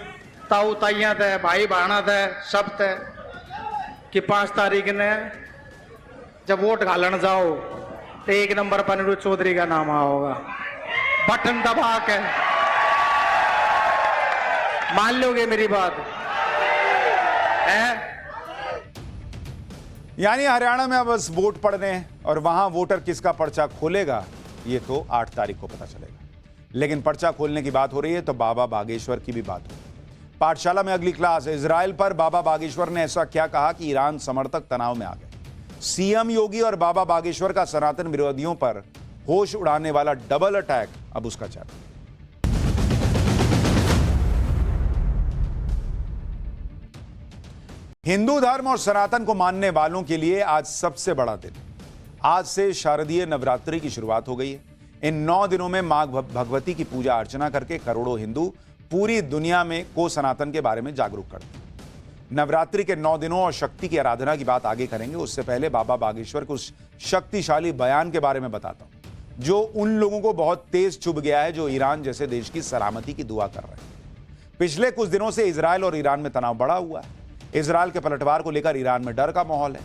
ताऊ ताइया थे, भाई बहना थे, सब थे कि 5 तारीख ने जब वोट घालन जाओ तो 1 नंबर पर अनिरुद्ध चौधरी का नाम होगा। बटन दबा के मान लोगे मेरी बात है? यानी हरियाणा में अब बस वोट पड़ने हैं और वहां वोटर किसका पर्चा खोलेगा ये तो 8 तारीख को पता चलेगा। लेकिन पर्चा खोलने की बात हो रही है तो बाबा बागेश्वर की भी बात हो रही है। पाठशाला में अगली क्लास, इजराइल पर बाबा बागेश्वर ने ऐसा क्या कहा कि ईरान समर्थक तनाव में आ गए। सीएम योगी और बाबा बागेश्वर का सनातन विरोधियों पर होश उड़ाने वाला डबल अटैक, अब उसका चैप्टर। हिंदू धर्म और सनातन को मानने वालों के लिए आज सबसे बड़ा दिन। आज से शारदीय नवरात्रि की शुरुआत हो गई है। इन 9 दिनों में मां भगवती की पूजा अर्चना करके करोड़ों हिंदू पूरी दुनिया में को सनातन के बारे में जागरूक करते हैं। नवरात्रि के 9 दिनों और शक्ति की आराधना की बात आगे करेंगे, उससे पहले बाबा बागेश्वर के उस शक्तिशाली बयान के बारे में बताता हूं जो उन लोगों को बहुत तेज चुभ गया है जो ईरान जैसे देश की सलामती की दुआ कर रहे हैं। पिछले कुछ दिनों से इजरायल और ईरान में तनाव बढ़ा हुआ है। इजरायल के पलटवार को लेकर ईरान में डर का माहौल है।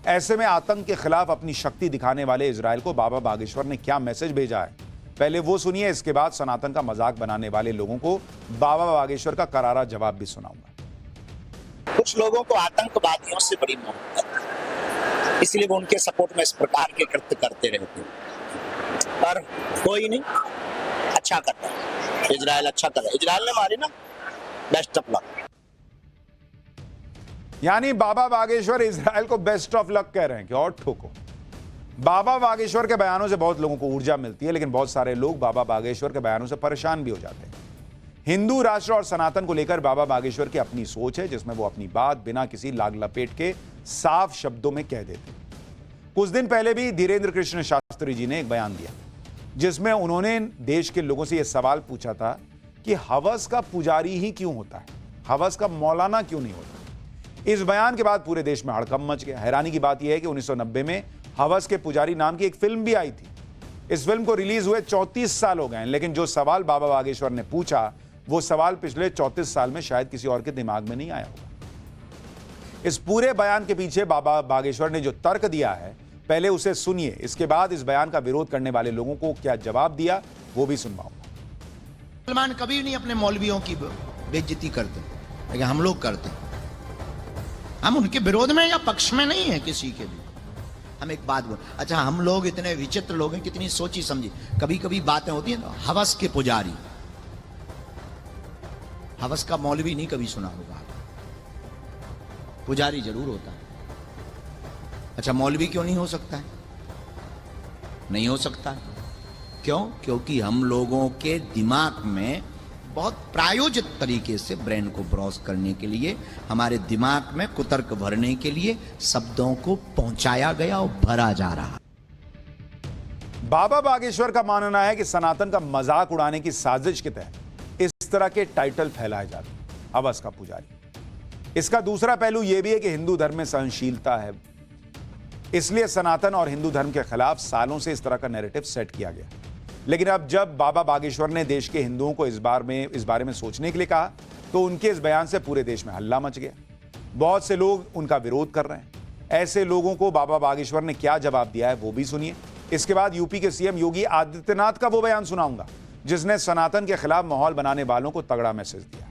ऐसे में आतंक के खिलाफ अपनी शक्ति दिखाने वाले इजरायल को बाबा बागेश्वर ने क्या मैसेज भेजा है, पहले वो सुनिए। इसके बाद सनातन का मजाक बनाने वाले लोगों को बाबा बागेश्वर का करारा जवाब भी सुनाऊंगा। कुछ लोगों को आतंकवादियों से बड़ी मोहब्बत है, इसलिए वो उनके सपोर्ट में इस प्रकार के कृत्य करते रहते हैं, पर कोई नहीं, अच्छा कर रहा है इजराइल, अच्छा कर रहा है। इजराइल ने मारी ना, बेस्ट ऑफ लक। यानी बाबा बागेश्वर इजराइल को बेस्ट ऑफ लक कह रहे हैं कि और ठोको। बाबा बागेश्वर के बयानों से बहुत लोगों को ऊर्जा मिलती है, लेकिन बहुत सारे लोग बाबा बागेश्वर के बयानों से परेशान भी हो जाते हैं। हिंदू राष्ट्र और सनातन को लेकर बाबा बागेश्वर की अपनी सोच है, जिसमें वो अपनी बात बिना किसी लाग लपेट के साफ शब्दों में कह देते हैं। कुछ दिन पहले भी धीरेन्द्र कृष्ण शास्त्री जी ने एक बयान दिया जिसमें उन्होंने देश के लोगों से यह सवाल पूछा था कि हवस का पुजारी ही क्यों होता है, हवस का मौलाना क्यों नहीं होता। इस बयान के बाद पूरे देश में हड़कंप मच गया। हैरानी की बात यह है कि 1990 में हवस के पुजारी नाम की एक फिल्म भी आई थी। इस फिल्म को रिलीज हुए 34 साल हो गए, लेकिन जो सवाल बाबा बागेश्वर ने पूछा वो सवाल पिछले 34 साल में शायद किसी और के दिमाग में नहीं आया होगा। इस पूरे बयान के पीछे बाबा बागेश्वर ने जो तर्क दिया है, पहले उसे सुनिए, इसके बाद इस बयान का विरोध करने वाले लोगों को क्या जवाब दिया वो भी सुनवाऊंगा। मुसलमान कभी नहीं अपने मौलवियों की बेइज्जती करते, लेकिन हम लोग करते हैं। हम उनके विरोध में या पक्ष में नहीं है किसी के भी। हम एक बात बोल, अच्छा हम लोग इतने विचित्र लोग हैं, कितनी सोची समझी कभी कभी बातें होती हैं ना। हवस के पुजारी, हवस का मौलवी नहीं कभी सुना होगा, पुजारी जरूर होता है। अच्छा मौलवी क्यों नहीं हो सकता है? नहीं हो सकता है। क्यों? क्योंकि हम लोगों के दिमाग में बहुत प्रायोजित तरीके से ब्रेन को ब्रॉस करने के लिए, हमारे दिमाग में कुतर्क भरने के लिए शब्दों को पहुंचाया गया और भरा जा रहा। बाबा बागेश्वर का मानना है कि सनातन का मजाक उड़ाने की साजिश के तहत इस तरह के टाइटल फैलाए जाते हैं, हवस का पुजारी। इसका दूसरा पहलू यह भी है कि हिंदू धर्म में सहनशीलता है, इसलिए सनातन और हिंदू धर्म के खिलाफ सालों से इस तरह का नैरेटिव सेट किया गया। लेकिन अब जब बाबा बागेश्वर ने देश के हिंदुओं को इस बारे में सोचने के लिए कहा, तो उनके इस बयान से पूरे देश में हल्ला मच गया। बहुत से लोग उनका विरोध कर रहे हैं। ऐसे लोगों को बाबा बागेश्वर ने क्या जवाब दिया है वो भी सुनिए। इसके बाद यूपी के सीएम योगी आदित्यनाथ का वो बयान सुनाऊंगा जिसने सनातन के खिलाफ माहौल बनाने वालों को तगड़ा मैसेज दिया।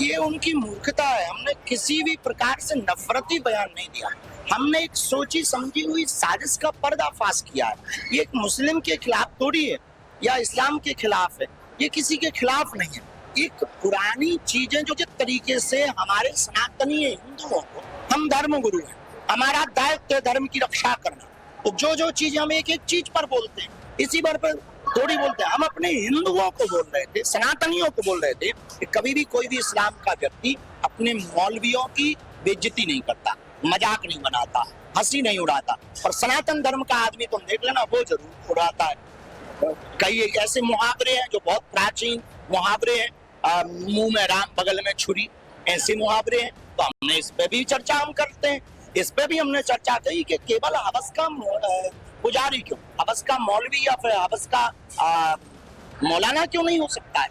ये उनकी मूर्खता है। हमने किसी भी प्रकार से नफरती बयान नहीं दिया, हमने एक सोची समझी हुई साजिश का पर्दाफाश किया है। ये एक मुस्लिम के खिलाफ थोड़ी है या इस्लाम के खिलाफ है, ये किसी के खिलाफ नहीं है। एक पुरानी चीजें जो जिस तरीके से हमारे सनातनी हिंदुओं को, हम धर्म गुरु हैं, हमारा दायित्व है धर्म की रक्षा करना। तो जो चीज हम एक एक चीज पर बोलते हैं, इसी बार पर थोड़ी बोलते हैं। हम अपने हिंदुओं को बोल रहे थे, सनातनियों को बोल रहे थे कि कभी भी कोई भी इस्लाम का व्यक्ति अपने मौलवियों की बेइज्जती नहीं करता, मजाक नहीं बनाता, हंसी नहीं उड़ाता। और सनातन धर्म का आदमी तुम देख लेना, वो जरूर उड़ाता है। कई ऐसे मुहावरे हैं जो बहुत प्राचीन मुहावरे हैं, मुंह में राम बगल में छुरी, ऐसे मुहावरे हैं। तो हमने इस पे भी चर्चा हम करते हैं। इस पे भी हमने चर्चा की कि केवल हवस का पुजारी क्यों, हवस का मौलवी या फिर हवस का मौलाना क्यों नहीं हो सकता है।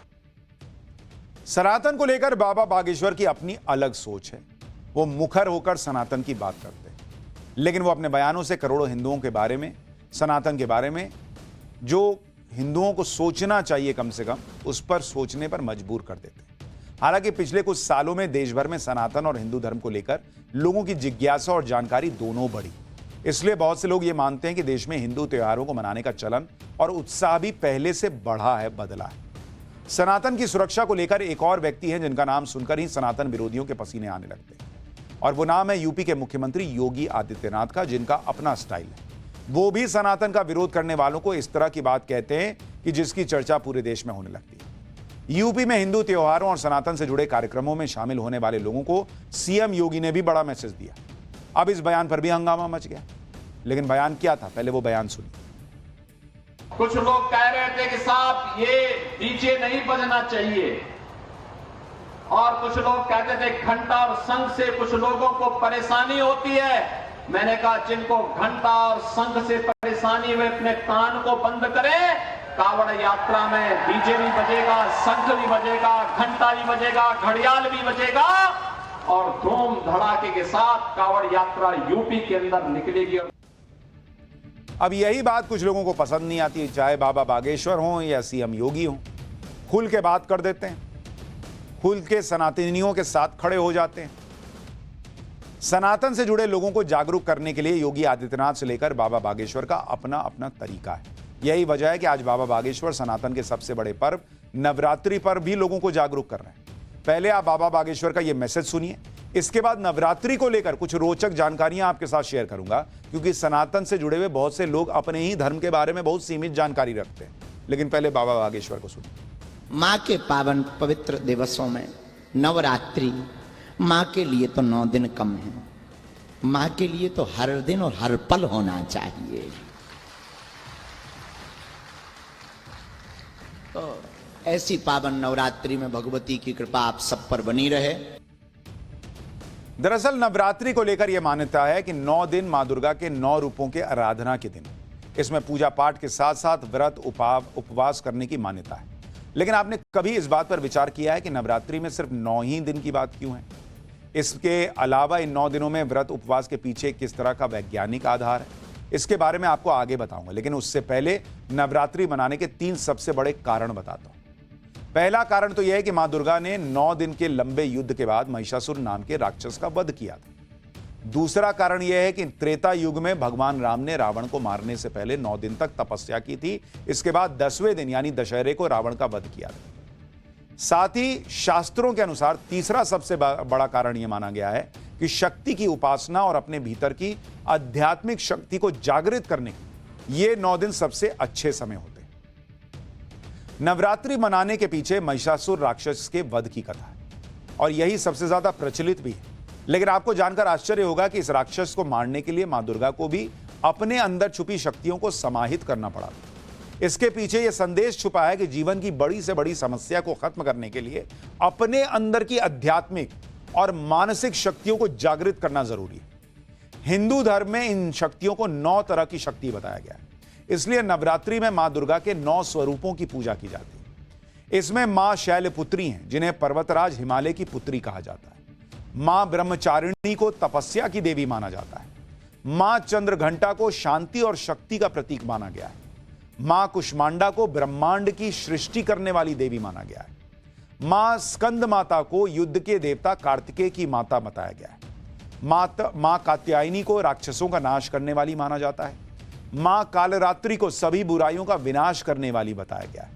सनातन को लेकर बाबा बागेश्वर की अपनी अलग सोच है। वो मुखर होकर सनातन की बात करते हैं, लेकिन वो अपने बयानों से करोड़ों हिंदुओं के बारे में, सनातन के बारे में जो हिंदुओं को सोचना चाहिए कम से कम, उस पर सोचने पर मजबूर कर देते हैं। हालांकि पिछले कुछ सालों में देश भर में सनातन और हिंदू धर्म को लेकर लोगों की जिज्ञासा और जानकारी दोनों बढ़ी। इसलिए बहुत से लोग ये मानते हैं कि देश में हिंदू त्योहारों को मनाने का चलन और उत्साह भी पहले से बढ़ा है, बदला है। सनातन की सुरक्षा को लेकर एक और व्यक्ति हैं जिनका नाम सुनकर ही सनातन विरोधियों के पसीने आने लगते हैं, और वो नाम है यूपी के मुख्यमंत्री योगी आदित्यनाथ का, जिनका अपना स्टाइल है। वो भी सनातन का विरोध करने वालों को इस तरह की बात कहते हैं कि जिसकी चर्चा पूरे देश में होने लगती है। यूपी में हिंदू त्योहारों और सनातन से जुड़े कार्यक्रमों में शामिल होने वाले लोगों को सीएम योगी ने भी बड़ा मैसेज दिया। अब इस बयान पर भी हंगामा मच गया, लेकिन बयान क्या था, पहले वो बयान सुनिए। कुछ लोग कह रहे थे कि साहब ये डीजे नहीं बजना चाहिए, और कुछ लोग कहते थे घंटा और शंख से कुछ लोगों को परेशानी होती है। मैंने कहा जिनको घंटा और शंख से परेशानी वे अपने कान को बंद करें। कावड़ यात्रा में डीजे भी बजेगा, शंख भी बजेगा, घंटा भी बजेगा, घड़ियाल भी बजेगा और धूम धड़ाके के साथ कावड़ यात्रा यूपी के अंदर निकलेगी। अब यही बात कुछ लोगों को पसंद नहीं आती, चाहे बाबा बागेश्वर हो या सीएम योगी हो। खुल के बात कर देते हैं, खुल के सनातनियों के साथ खड़े हो जाते हैं। सनातन से जुड़े लोगों को जागरूक करने के लिए योगी आदित्यनाथ से लेकर बाबा बागेश्वर का अपना अपना तरीका है। यही वजह है कि आज बाबा बागेश्वर सनातन के सबसे बड़े पर्व नवरात्रि पर भी लोगों को जागरूक कर रहे हैं। पहले आप बाबा बागेश्वर का यह मैसेज सुनिए, इसके बाद नवरात्रि को लेकर कुछ रोचक जानकारियां आपके साथ शेयर करूंगा, क्योंकि सनातन से जुड़े हुए बहुत से लोग अपने ही धर्म के बारे में बहुत सीमित जानकारी रखते हैं। लेकिन पहले बाबा बागेश्वर को सुनिए। माँ के पावन पवित्र दिवसों में नवरात्रि माँ के लिए तो 9 दिन कम है, माँ के लिए तो हर दिन और हर पल होना चाहिए। तो ऐसी पावन नवरात्रि में भगवती की कृपा आप सब पर बनी रहे। दरअसल नवरात्रि को लेकर यह मान्यता है कि 9 दिन मां दुर्गा के 9 रूपों के आराधना के दिन। इसमें पूजा पाठ के साथ साथ व्रत उपवास करने की मान्यता है। लेकिन आपने कभी इस बात पर विचार किया है कि नवरात्रि में सिर्फ 9 ही दिन की बात क्यों है? इसके अलावा इन 9 दिनों में व्रत उपवास के पीछे किस तरह का वैज्ञानिक आधार है, इसके बारे में आपको आगे बताऊंगा। लेकिन उससे पहले नवरात्रि मनाने के 3 सबसे बड़े कारण बताता हूं। पहला कारण तो यह है कि मां दुर्गा ने 9 दिन के लंबे युद्ध के बाद महिषासुर नाम के राक्षस का वध किया था। दूसरा कारण यह है कि त्रेता युग में भगवान राम ने रावण को मारने से पहले 9 दिन तक तपस्या की थी। इसके बाद 10वें दिन यानी दशहरे को रावण का वध किया था। साथ ही शास्त्रों के अनुसार तीसरा सबसे बड़ा कारण यह माना गया है कि शक्ति की उपासना और अपने भीतर की आध्यात्मिक शक्ति को जागृत करने के ये 9 दिन सबसे अच्छे समय होते हैं। नवरात्रि मनाने के पीछे महिषासुर राक्षस के वध की कथा है और यही सबसे ज्यादा प्रचलित भी है। लेकिन आपको जानकर आश्चर्य होगा कि इस राक्षस को मारने के लिए मां दुर्गा को भी अपने अंदर छुपी शक्तियों को समाहित करना पड़ा। इसके पीछे यह संदेश छुपा है कि जीवन की बड़ी से बड़ी समस्या को खत्म करने के लिए अपने अंदर की आध्यात्मिक और मानसिक शक्तियों को जागृत करना जरूरी है। हिंदू धर्म में इन शक्तियों को 9 तरह की शक्ति बताया गया है। इसलिए नवरात्रि में मां दुर्गा के 9 स्वरूपों की पूजा की जाती है। इसमें मां शैलपुत्री हैं, जिन्हें पर्वतराज हिमालय की पुत्री कहा जाता है। मां ब्रह्मचारिणी को तपस्या की देवी माना जाता है। मां चंद्रघंटा को शांति और शक्ति का प्रतीक माना गया है। मां कुष्मांडा को ब्रह्मांड की सृष्टि करने वाली देवी माना गया है। मां स्कंद माता को युद्ध के देवता कार्तिकेय की माता बताया गया है। मां कात्यायनी को राक्षसों का नाश करने वाली माना जाता है। मां कालरात्रि को सभी बुराइयों का विनाश करने वाली बताया गया है।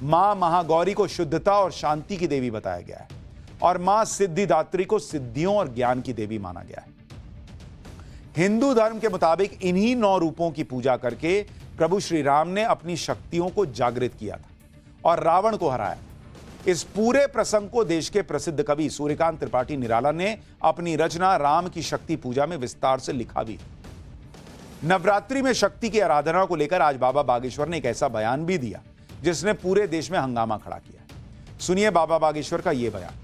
मां महागौरी को शुद्धता और शांति की देवी बताया गया है और मां सिद्धिदात्री को सिद्धियों और ज्ञान की देवी माना गया है। हिंदू धर्म के मुताबिक इन्हीं 9 रूपों की पूजा करके प्रभु श्री राम ने अपनी शक्तियों को जागृत किया था और रावण को हराया। इस पूरे प्रसंग को देश के प्रसिद्ध कवि सूर्यकांत त्रिपाठी निराला ने अपनी रचना राम की शक्ति पूजा में विस्तार से लिखा भी। नवरात्रि में शक्ति की आराधना को लेकर आज बाबा बागेश्वर ने एक ऐसा बयान भी दिया जिसने पूरे देश में हंगामा खड़ा किया। सुनिए बाबा बागेश्वर का यह बयान।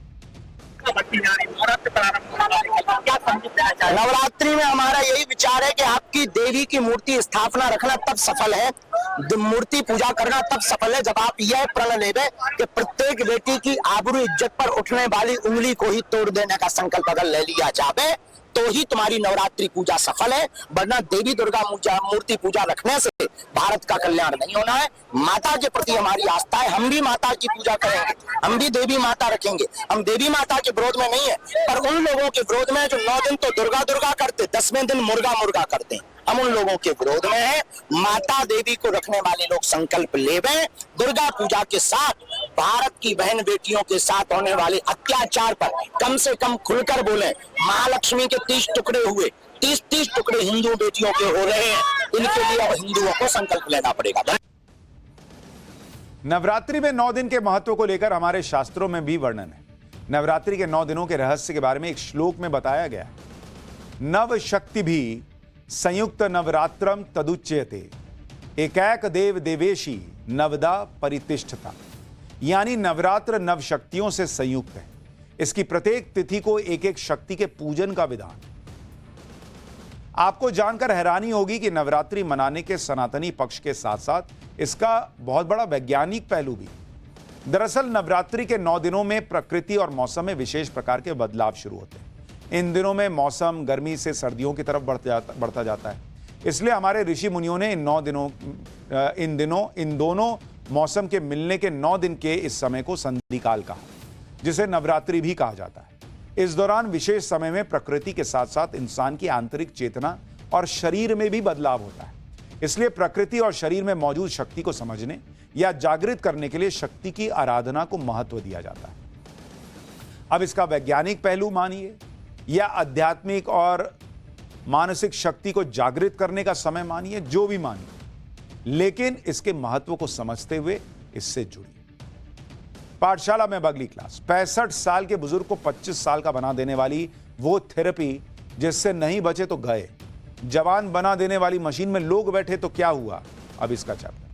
नवरात्रि में हमारा यही विचार है कि आपकी देवी की मूर्ति स्थापना रखना तब सफल है, मूर्ति पूजा करना तब सफल है जब आप यह प्रण लेवे कि प्रत्येक बेटी की आबरू इज्जत पर उठने वाली उंगली को ही तोड़ देने का संकल्प अगर ले लिया जावे तो ही तुम्हारी नवरात्रि पूजा सफल है। वरना देवी दुर्गा मूर्ति पूजा रखने से भारत का कल्याण नहीं होना है। माता के प्रति हमारी आस्था है, हम भी माता की पूजा करेंगे, हम भी देवी माता रखेंगे। हम देवी माता के विरोध में नहीं है, पर उन लोगों के विरोध में जो 9 दिन तो दुर्गा दुर्गा करते, 10वें दिन मुर्गा मुर्गा करते हैं, हम उन लोगों के विरोध में है। माता देवी को रखने वाले लोग संकल्प लेवे, दुर्गा पूजा के साथ भारत की बहन बेटियों के साथ होने वाले अत्याचार पर कम से कम खुलकर बोले। महालक्ष्मी के 30 टुकड़े हुए, 30 टुकड़े हिंदू बेटियों के हो रहे हैं। इनके लिए अब हिंदुओं को संकल्प लेना पड़ेगा। नवरात्रि में 9 दिन के महत्व को लेकर हमारे शास्त्रों में भी वर्णन है। नवरात्रि के 9 दिनों के रहस्य के बारे में एक श्लोक में बताया गया है। नव शक्ति भी संयुक्त नवरात्रम तदुच्यते एकैक देव देवेशी नवदा परितिष्ठता, यानी नवरात्र नव शक्तियों से संयुक्त है। इसकी प्रत्येक तिथि को एक एक शक्ति के पूजन का विधान है। आपको जानकर हैरानी होगी कि नवरात्रि मनाने के सनातनी पक्ष के साथ साथ इसका बहुत बड़ा वैज्ञानिक पहलू भी। दरअसल नवरात्रि के 9 दिनों में प्रकृति और मौसम में विशेष प्रकार के बदलाव शुरू होते हैं। इन दिनों में मौसम गर्मी से सर्दियों की तरफ बढ़ता जाता है। इसलिए हमारे ऋषि मुनियों ने इन दोनों मौसम के मिलने के 9 दिन के इस समय को संधिकाल कहा, जिसे नवरात्रि भी कहा जाता है। इस दौरान विशेष समय में प्रकृति के साथ साथ इंसान की आंतरिक चेतना और शरीर में भी बदलाव होता है। इसलिए प्रकृति और शरीर में मौजूद शक्ति को समझने या जागृत करने के लिए शक्ति की आराधना को महत्व दिया जाता है। अब इसका वैज्ञानिक पहलू मानिए या आध्यात्मिक और मानसिक शक्ति को जागृत करने का समय मानिए, जो भी मानिए, लेकिन इसके महत्व को समझते हुए इससे जुड़िए। पाठशाला में अगली क्लास। 65 साल के बुजुर्ग को 25 साल का बना देने वाली वो थेरेपी जिससे नहीं बचे तो गए। जवान बना देने वाली मशीन में लोग बैठे तो क्या हुआ, अब इसका चैप्टर।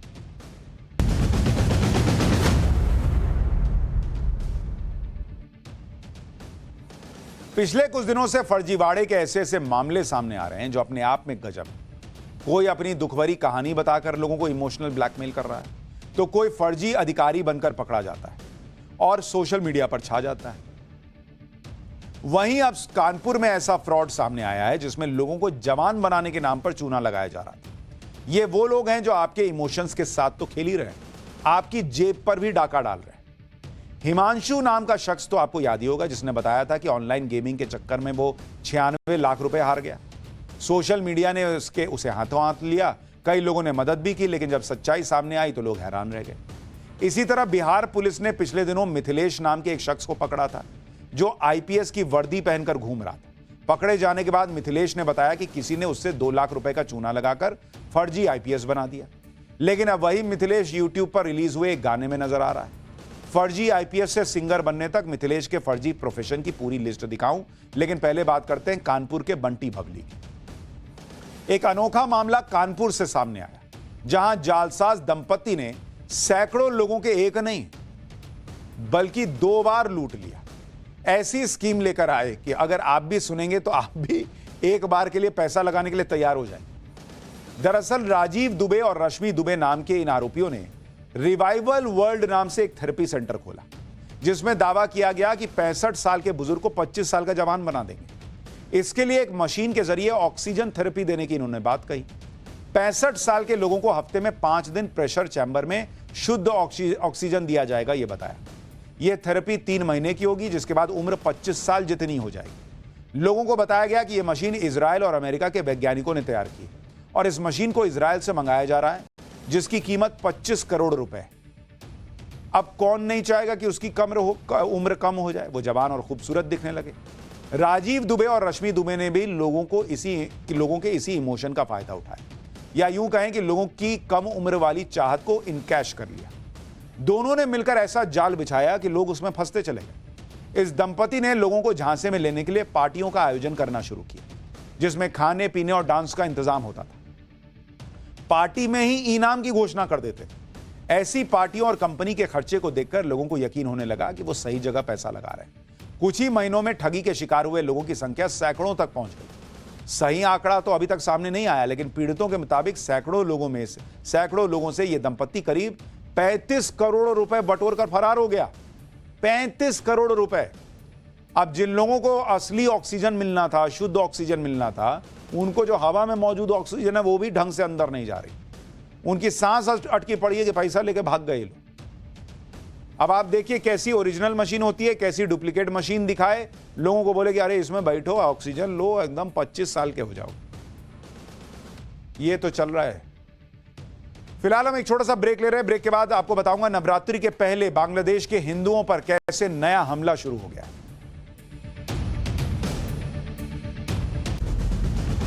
पिछले कुछ दिनों से फर्जीवाड़े के ऐसे ऐसे मामले सामने आ रहे हैं जो अपने आप में गजब है। कोई अपनी दुखभरी कहानी बताकर लोगों को इमोशनल ब्लैकमेल कर रहा है, तो कोई फर्जी अधिकारी बनकर पकड़ा जाता है और सोशल मीडिया पर छा जाता है। वहीं अब कानपुर में ऐसा फ्रॉड सामने आया है जिसमें लोगों को जवान बनाने के नाम पर चूना लगाया जा रहा था। ये वो लोग हैं जो आपके इमोशंस के साथ तो खेल ही रहे हैं, आपकी जेब पर भी डाका डाल रहे हैं। हिमांशु नाम का शख्स तो आपको याद ही होगा, जिसने बताया था कि ऑनलाइन गेमिंग के चक्कर में वो 96 लाख रुपए हार गया। सोशल मीडिया ने उसे हाथों हाथ लिया, कई लोगों ने मदद भी की, लेकिन जब सच्चाई सामने आई तो लोग हैरान रह गए। इसी तरह बिहार पुलिस ने पिछले दिनों मिथिलेश नाम के एक शख्स को पकड़ा था जो आईपीएस की वर्दी पहनकर घूम रहा था। पकड़े जाने के बाद मिथिलेश ने बताया कि किसी ने उससे 2 लाख रुपए का चूना लगाकर फर्जी आईपीएस बना दिया। लेकिन अब वही मिथिलेश यूट्यूब पर रिलीज हुए एक गाने में नजर आ रहा है। फर्जी आईपीएस से सिंगर बनने तक मिथिलेश के फर्जी प्रोफेशन की पूरी लिस्ट दिखाऊं, लेकिन पहले बात करते हैं कानपुर के बंटी भगली की। एक अनोखा मामला कानपुर से सामने आया, जहां जालसाज दंपति ने सैकड़ों लोगों के एक नहीं बल्कि 2 बार लूट लिया। ऐसी स्कीम लेकर आए कि अगर आप भी सुनेंगे तो आप भी एक बार के लिए पैसा लगाने के लिए तैयार हो जाएंगे। दरअसल राजीव दुबे और रश्मि दुबे नाम के इन आरोपियों ने रिवाइवल वर्ल्ड नाम से एक थेरेपी सेंटर खोला, जिसमें दावा किया गया कि 65 साल के बुजुर्ग को 25 साल का जवान बना देंगे। इसके लिए एक मशीन के जरिए ऑक्सीजन थेरेपी देने की इन्होंने बात कही। 65 साल के लोगों को हफ्ते में 5 दिन प्रेशर चैम्बर में शुद्ध ऑक्सीजन दिया जाएगा, यह बताया। यह थेरेपी 3 महीने की होगी, जिसके बाद उम्र 25 साल जितनी हो जाएगी। लोगों को बताया गया कि यह मशीन इजराइल और अमेरिका के वैज्ञानिकों ने तैयार की और इस मशीन को इजराइल से मंगाया जा रहा है, जिसकी कीमत 25 करोड़ रुपए। अब कौन नहीं चाहेगा कि उसकी उम्र कम हो जाए, वो जवान और खूबसूरत दिखने लगे। राजीव दुबे और रश्मि दुबे ने भी लोगों के इसी इमोशन का फायदा उठाया, या यूं कहें कि लोगों की कम उम्र वाली चाहत को इनकैश कर लिया। दोनों ने मिलकर ऐसा जाल बिछाया कि लोग उसमें फंसते चले गए। इस दंपति ने लोगों को झांसे में लेने के लिए पार्टियों का आयोजन करना शुरू किया, जिसमें खाने पीने और डांस का इंतजाम होता था। पार्टी में ही इनाम की घोषणा कर देते थे। ऐसी पार्टियों और कंपनी के खर्चे को देखकर लोगों को यकीन होने लगा कि वो सही जगह पैसा लगा रहे हैं। कुछ ही महीनों में ठगी के शिकार हुए लोगों की संख्या सैकड़ों तक पहुंच गई। सही आंकड़ा तो अभी तक सामने नहीं आया, लेकिन पीड़ितों के मुताबिक सैकड़ों लोगों से यह दंपत्ति करीब 35 करोड़ रुपए बटोर कर फरार हो गया। 35 करोड़ रुपए। अब जिन लोगों को असली ऑक्सीजन मिलना था, शुद्ध ऑक्सीजन मिलना था, उनको जो हवा में मौजूद ऑक्सीजन है वो भी ढंग से अंदर नहीं जा रही। उनकी सांस अटकी पड़ी है कि पैसा लेके भाग गए लोग। अब आप देखिए कैसी ओरिजिनल मशीन होती है, कैसी डुप्लीकेट मशीन दिखाए, लोगों को बोले कि अरे इसमें बैठो, ऑक्सीजन लो, एकदम 25 साल के हो जाओ। ये तो चल रहा है। फिलहाल हम एक छोटा सा ब्रेक ले रहे हैं। ब्रेक के बाद आपको बताऊंगा नवरात्रि के पहले बांग्लादेश के हिंदुओं पर कैसे नया हमला शुरू हो गया है।